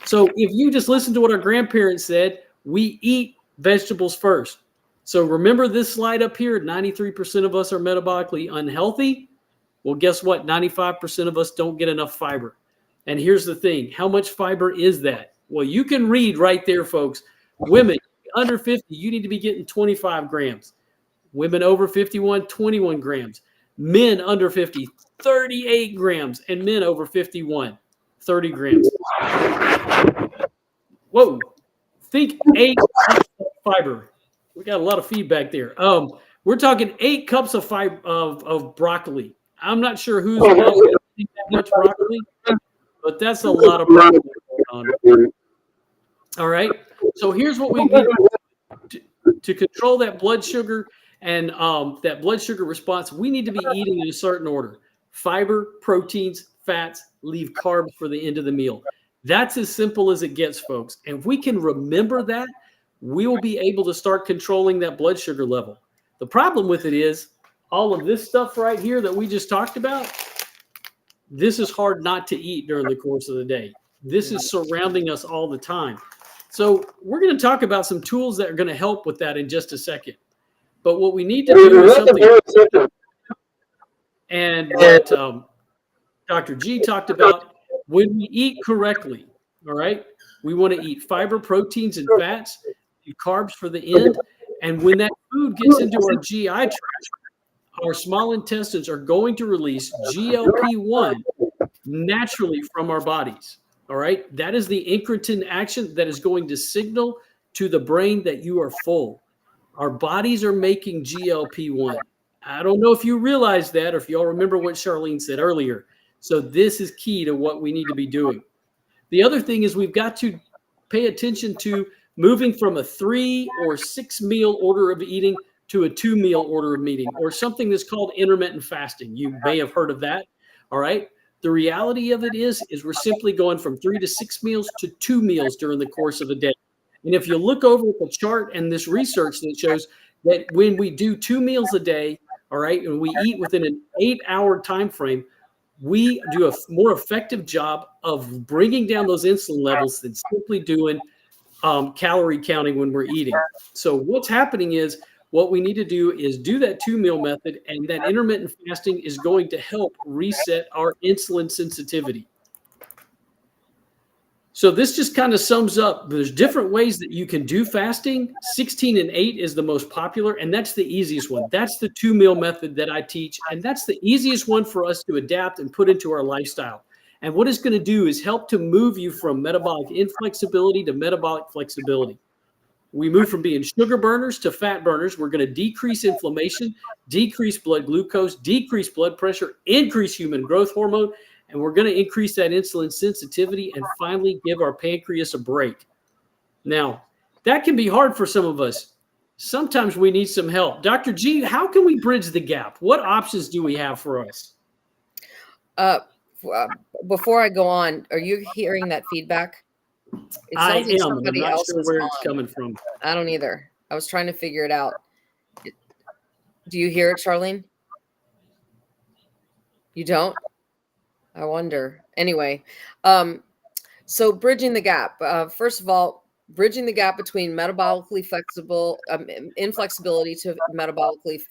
So if you just listen to what our grandparents said, we eat vegetables first. So remember this slide up here, 93% of us are metabolically unhealthy. Well, guess what? 95% of us don't get enough fiber. And here's the thing. How much fiber is that? Well, you can read right there, folks. Women under 50, you need to be getting 25 grams. Women over 51, 21 grams. Men under 50, 38 grams. And men over 51, 30 grams. Whoa. Think 8 cups of fiber. We got a lot of feedback there. We're talking 8 cups of fiber of broccoli. I'm not sure who's eating that much broccoli, but that's a lot of broccoli going on. All right. So here's what we need to control that blood sugar and that blood sugar response. We need to be eating in a certain order: fiber, proteins, fats, leave carbs for the end of the meal. That's as simple as it gets, folks. And if we can remember that, we will be able to start controlling that blood sugar level. The problem with it is all of this stuff right here that we just talked about, this is hard not to eat during the course of the day. This is surrounding us all the time. So we're going to talk about some tools that are going to help with that in just a second. But what we need to do is something, and what Dr. G talked about, when we eat correctly, all right, we want to eat fiber, proteins, and fats, carbs for the end. And when that food gets into our GI tract, our small intestines are going to release GLP-1 naturally from our bodies. All right. That is the incretin action that is going to signal to the brain that you are full. Our bodies are making GLP-1. I don't know if you realize that or if you all remember what Charlene said earlier. So this is key to what we need to be doing. The other thing is we've got to pay attention to moving from a 3 or 6 meal order of eating to a 2 meal order of eating, or something that's called intermittent fasting. You may have heard of that. All right. The reality of it is we're simply going from 3 to 6 meals to 2 meals during the course of a day. And if you look over at the chart and this research that shows that when we do 2 meals a day, all right, and we eat within an 8-hour time frame, we do a more effective job of bringing down those insulin levels than simply doing calorie counting when we're eating. So what's happening is what we need to do is do that 2 meal method, and that intermittent fasting is going to help reset our insulin sensitivity. So this just kind of sums up, there's different ways that you can do fasting. 16 and 8 is the most popular, and that's the easiest one. That's the 2 meal method that I teach, and that's the easiest one for us to adapt and put into our lifestyle. And what it's going to do is help to move you from metabolic inflexibility to metabolic flexibility. We move from being sugar burners to fat burners. We're going to decrease inflammation, decrease blood glucose, decrease blood pressure, increase human growth hormone, and we're going to increase that insulin sensitivity and finally give our pancreas a break. Now, that can be hard for some of us. Sometimes we need some help. Dr. G, how can we bridge the gap? What options do we have for us? Before I go on, are you hearing that feedback? It I sounds like am. I'm somebody not else sure is where on. it's coming from. I don't either. I was trying to figure it out. Do you hear it, Charlene? You don't? I wonder. Anyway, so bridging the gap. First of all, bridging the gap between metabolically flexible, inflexibility to metabolically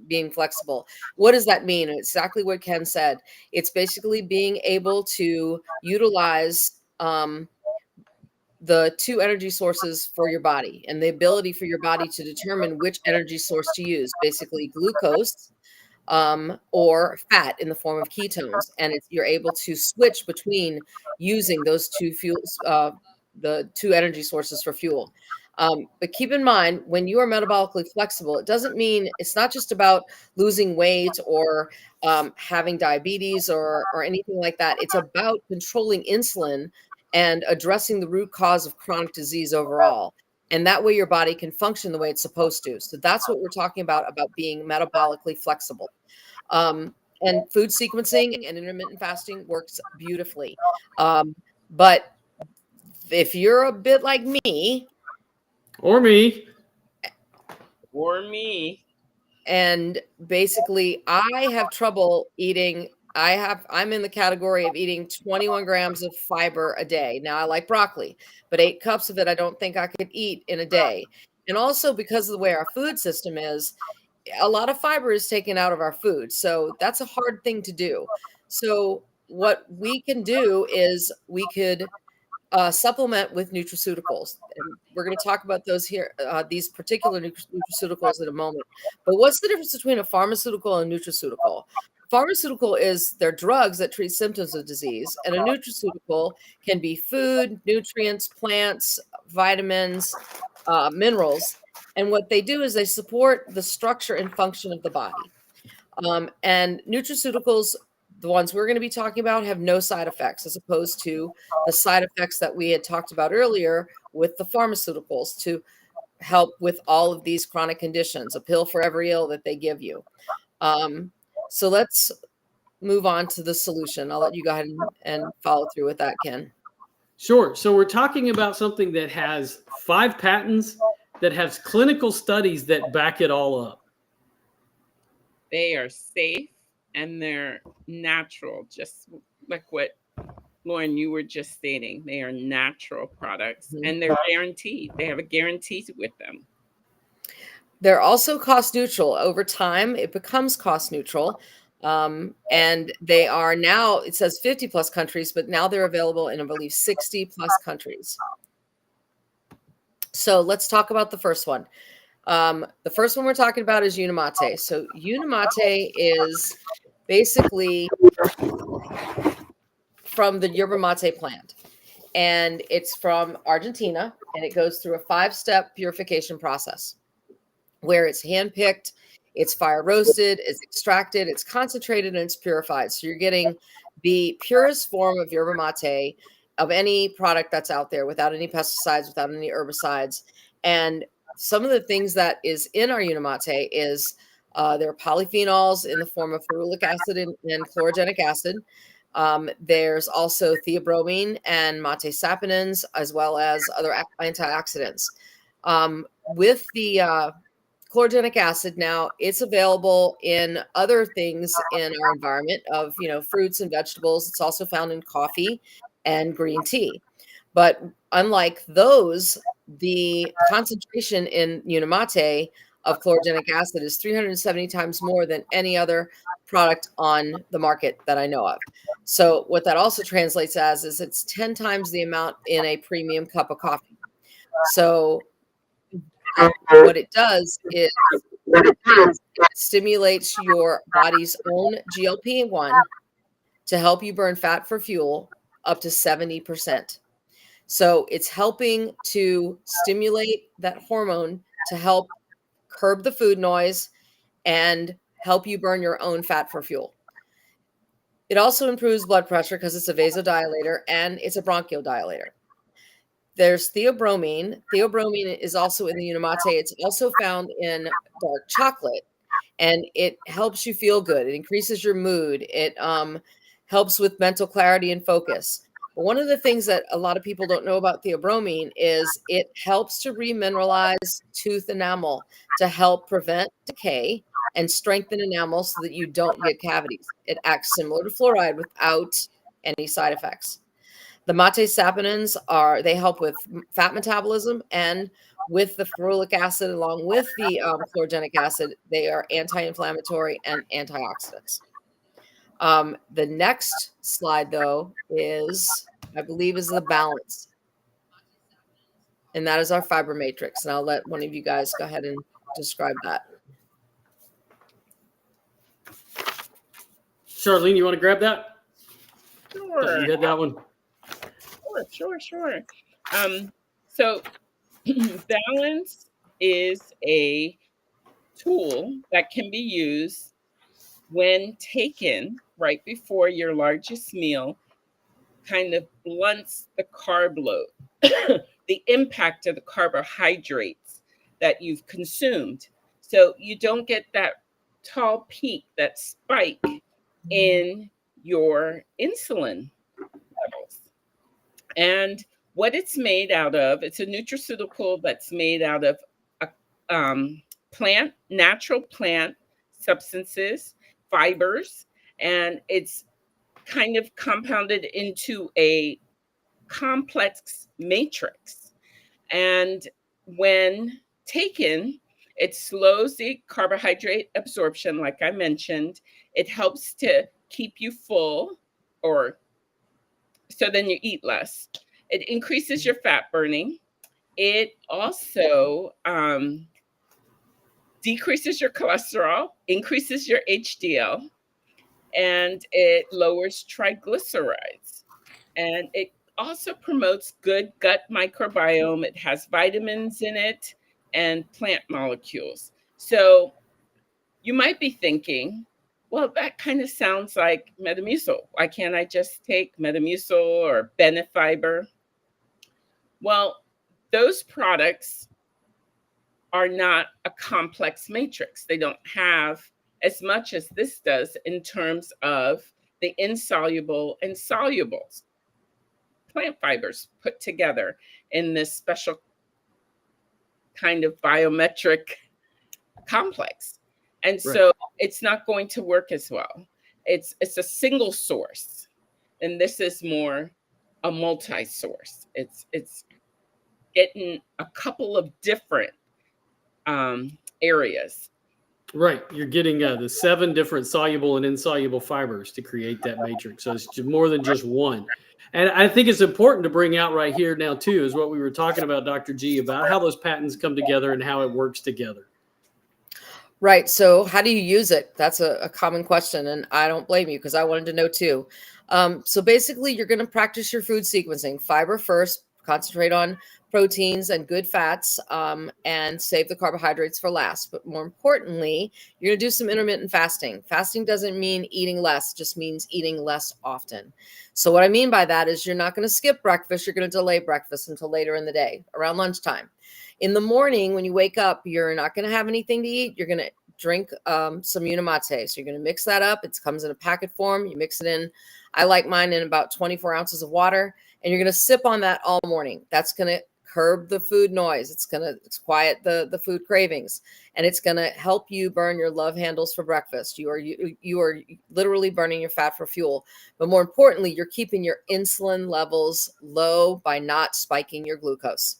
being flexible. What does that mean? Exactly what Ken said. It's basically being able to utilize the 2 energy sources for your body, and the ability for your body to determine which energy source to use, basically glucose or fat in the form of ketones. And you're able to switch between using those 2 fuels, the 2 energy sources for fuel. But keep in mind, when you are metabolically flexible, it doesn't mean it's not just about losing weight or having diabetes or anything like that. It's about controlling insulin and addressing the root cause of chronic disease overall. And that way your body can function the way it's supposed to. So that's what we're talking about being metabolically flexible. And food sequencing and intermittent fasting works beautifully. But if you're a bit like me, Or me. and basically I have trouble eating, I'm in the category of eating 21 grams of fiber a day. Now I like broccoli, but 8 cups of it I don't think I could eat in a day. And also because of the way our food system is, a lot of fiber is taken out of our food. So that's a hard thing to do. So what we can do is we could supplement with nutraceuticals. And we're going to talk about those here, these particular nutraceuticals in a moment. But what's the difference between a pharmaceutical and a nutraceutical? Pharmaceutical is they're drugs that treat symptoms of disease, and a nutraceutical can be food, nutrients, plants, vitamins, minerals. And what they do is they support the structure and function of the body. And nutraceuticals, the ones we're going to be talking about, have no side effects, as opposed to the side effects that we had talked about earlier with the pharmaceuticals to help with all of these chronic conditions, a pill for every ill that they give you. So let's move on to the solution. I'll let you go ahead and follow through with that, Ken. Sure. So we're talking about something that has 5 patents, that has clinical studies that back it all up. They are safe and they're natural, just like what Lauren, you were just stating. They are natural products and they're guaranteed. They have a guarantee with them. They're also cost neutral. Over time, it becomes cost neutral. And they are now, it says 50 plus countries, but now they're available in, I believe, 60 plus countries. So let's talk about the first one. The first one we're talking about is Unimate. So Unimate is basically from the yerba mate plant. And it's from Argentina, and it goes through a 5-step purification process where it's handpicked, it's fire roasted, it's extracted, it's concentrated, and it's purified. So you're getting the purest form of yerba mate of any product that's out there without any pesticides, without any herbicides. And some of the things that is in our Unimate is there are polyphenols in the form of ferulic acid and chlorogenic acid. There's also theobromine and mate saponins, as well as other antioxidants. With the chlorogenic acid now, it's available in other things in our environment of, fruits and vegetables. It's also found in coffee and green tea. But unlike those, the concentration in Unimate of chlorogenic acid is 370 times more than any other product on the market that I know of. So what that also translates as is it's 10 times the amount in a premium cup of coffee. So what it does is it stimulates your body's own GLP-1 to help you burn fat for fuel up to 70%. So it's helping to stimulate that hormone to help curb the food noise and help you burn your own fat for fuel. It also improves blood pressure because it's a vasodilator and it's a bronchodilator. There's theobromine. Theobromine is also in the Unimate. It's also found in dark chocolate, and it helps you feel good. It increases your mood. It helps with mental clarity and focus. But one of the things that a lot of people don't know about theobromine is it helps to remineralize tooth enamel to help prevent decay and strengthen enamel so that you don't get cavities. It acts similar to fluoride without any side effects. The mate saponins they help with fat metabolism, and with the ferulic acid along with the chlorogenic acid, they are anti-inflammatory and antioxidants. The next slide, though, I believe is the balance. And that is our fiber matrix. And I'll let one of you guys go ahead and describe that. Charlene, you want to grab that? Sure. You had that one. Sure. So balance is a tool that can be used when taken right before your largest meal, kind of blunts the carb load, the impact of the carbohydrates that you've consumed. So you don't get that tall peak, that spike in your insulin levels. And what it's made out of, it's a nutraceutical that's made out of natural plant substances, fibers, and it's kind of compounded into a complex matrix. And when taken, it slows the carbohydrate absorption, like I mentioned. It helps to keep you full, or so then you eat less. It increases your fat burning. It also decreases your cholesterol, increases your HDL, and it lowers triglycerides. And it also promotes good gut microbiome. It has vitamins in it and plant molecules. So you might be thinking, well, that kind of sounds like Metamucil. Why can't I just take Metamucil or Benefiber? Well, those products are not a complex matrix. They don't have as much as this does in terms of the insoluble and soluble plant fibers put together in this special kind of biometric complex. And so it's not going to work as well. It's a single source, and this is more a multi-source. It's getting a couple of different areas. Right. You're getting the 7 different soluble and insoluble fibers to create that matrix. So it's more than just one. And I think it's important to bring out right here now, too, is what we were talking about, Dr. G, about how those patents come together and how it works together. Right. So how do you use it? That's a common question. And I don't blame you because I wanted to know, too. So basically, you're going to practice your food sequencing. Fiber first, concentrate on proteins and good fats, and save the carbohydrates for last. But more importantly, you're going to do some intermittent fasting. Fasting doesn't mean eating less, just means eating less often. So what I mean by that is you're not going to skip breakfast. You're going to delay breakfast until later in the day, around lunchtime. In the morning, when you wake up, you're not going to have anything to eat. You're going to drink some Unimate. So you're going to mix that up. It comes in a packet form. You mix it in. I like mine in about 24 ounces of water. And you're going to sip on that all morning. That's going to curb the food noise. It's going to quiet the food cravings. And it's going to help you burn your love handles for breakfast. You are literally burning your fat for fuel. But more importantly, you're keeping your insulin levels low by not spiking your glucose.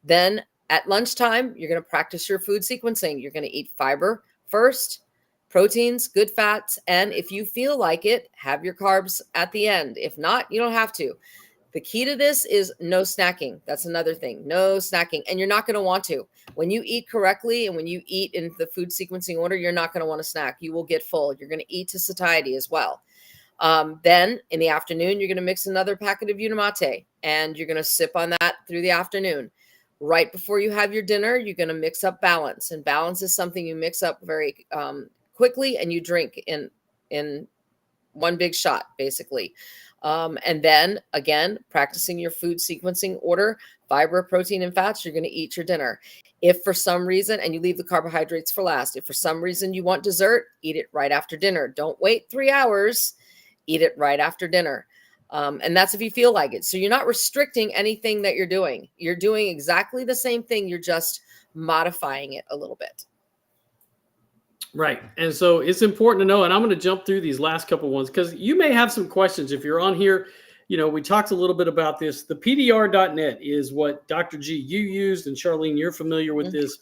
Then at lunchtime, you're going to practice your food sequencing. You're going to eat fiber first, proteins, good fats, and if you feel like it, have your carbs at the end. If not, you don't have to. The key to this is no snacking. That's another thing. No snacking. And you're not going to want to. When you eat correctly and when you eat in the food sequencing order, you're not going to want to snack. You will get full. You're going to eat to satiety as well. Then in the afternoon, you're going to mix another packet of Unimate and you're going to sip on that through the afternoon. Right before you have your dinner, you're going to mix up Balance. And Balance is something you mix up very quickly and you drink in one big shot, basically. And then again, practicing your food sequencing order, fiber, protein, and fats, you're going to eat your dinner. If for some reason, and you leave the carbohydrates for last, if for some reason you want dessert, eat it right after dinner. Don't wait 3 hours, eat it right after dinner. And that's if you feel like it. So you're not restricting anything that you're doing. You're doing exactly the same thing. You're just modifying it a little bit. Right. And so it's important to know, and I'm going to jump through these last couple ones because you may have some questions if you're on here. You know, we talked a little bit about this. The PDR.net is what Dr. G, you used, and Charlene, you're familiar with this.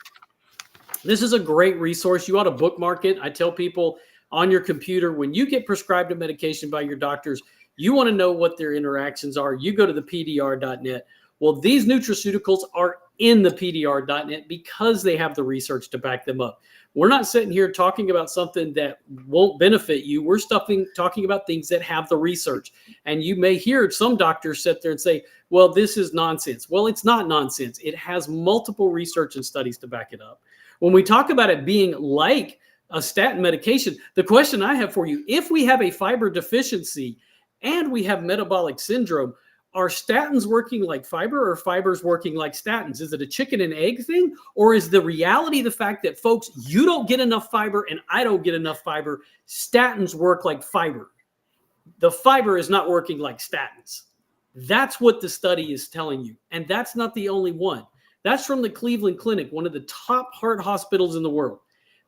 This is a great resource. You ought to bookmark it. I tell people on your computer, when you get prescribed a medication by your doctors, you want to know what their interactions are. You go to the PDR.net. Well, these nutraceuticals are in the PDR.net because they have the research to back them up. We're not sitting here talking about something that won't benefit you. We're talking about things that have the research. And you may hear some doctors sit there and say, well, this is nonsense. Well, it's not nonsense. It has multiple research and studies to back it up. When we talk about it being like a statin medication, the question I have for you, if we have a fiber deficiency and we have metabolic syndrome, are statins working like fiber or fibers working like statins? Is it a chicken and egg thing? Or is the reality the fact that, folks, you don't get enough fiber and I don't get enough fiber? Statins work like fiber. The fiber is not working like statins. That's what the study is telling you. And that's not the only one. That's from the Cleveland Clinic, one of the top heart hospitals in the world.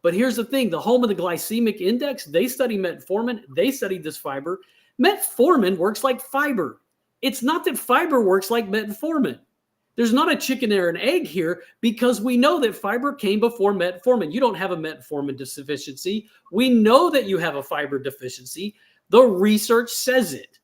But here's the thing, the home of the glycemic index, they study metformin. They studied this fiber. Metformin works like fiber. It's not that fiber works like metformin. There's not a chicken or an egg here because we know that fiber came before metformin. You don't have a metformin deficiency. We know that you have a fiber deficiency. The research says it.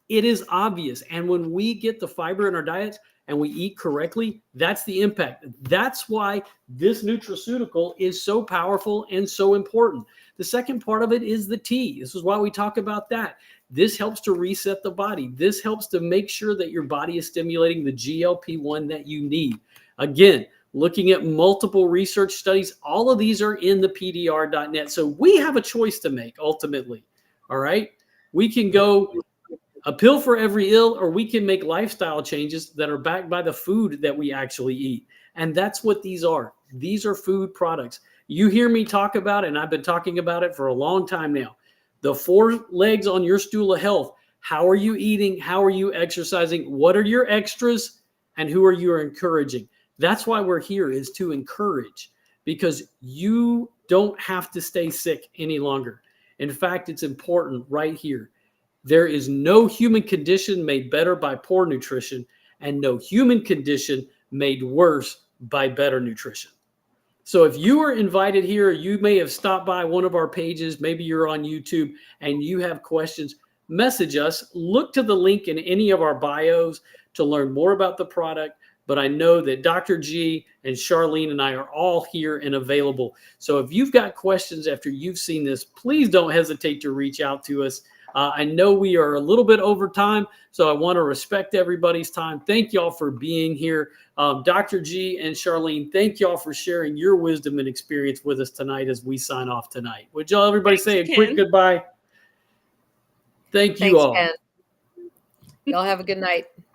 It is obvious. And when we get the fiber in our diets and we eat correctly, that's the impact. That's why this nutraceutical is so powerful and so important. The second part of it is the tea. This is why we talk about that. This helps to reset the body. This helps to make sure that your body is stimulating the GLP-1 that you need. Again, looking at multiple research studies, all of these are in the PDR.net. So we have a choice to make ultimately. All right. We can go a pill for every ill, or we can make lifestyle changes that are backed by the food that we actually eat. And that's what these are. These are food products. You hear me talk about it, and I've been talking about it for a long time now. The 4 legs on your stool of health. How are you eating? How are you exercising? What are your extras? And who are you encouraging? That's why we're here, is to encourage, because you don't have to stay sick any longer. In fact, it's important right here. There is no human condition made better by poor nutrition, and no human condition made worse by better nutrition. So if you are invited here, you may have stopped by one of our pages, maybe you're on YouTube and you have questions, message us. Look to the link in any of our bios to learn more about the product. But I know that Dr. G and Charlene and I are all here and available. So if you've got questions after you've seen this, please don't hesitate to reach out to us. I know we are a little bit over time, so I want to respect everybody's time. Thank y'all for being here. Dr. G and Charlene, thank y'all for sharing your wisdom and experience with us tonight as we sign off tonight. Would y'all everybody say a quick goodbye? Thank you Thanks, all. Ken. Y'all have a good night.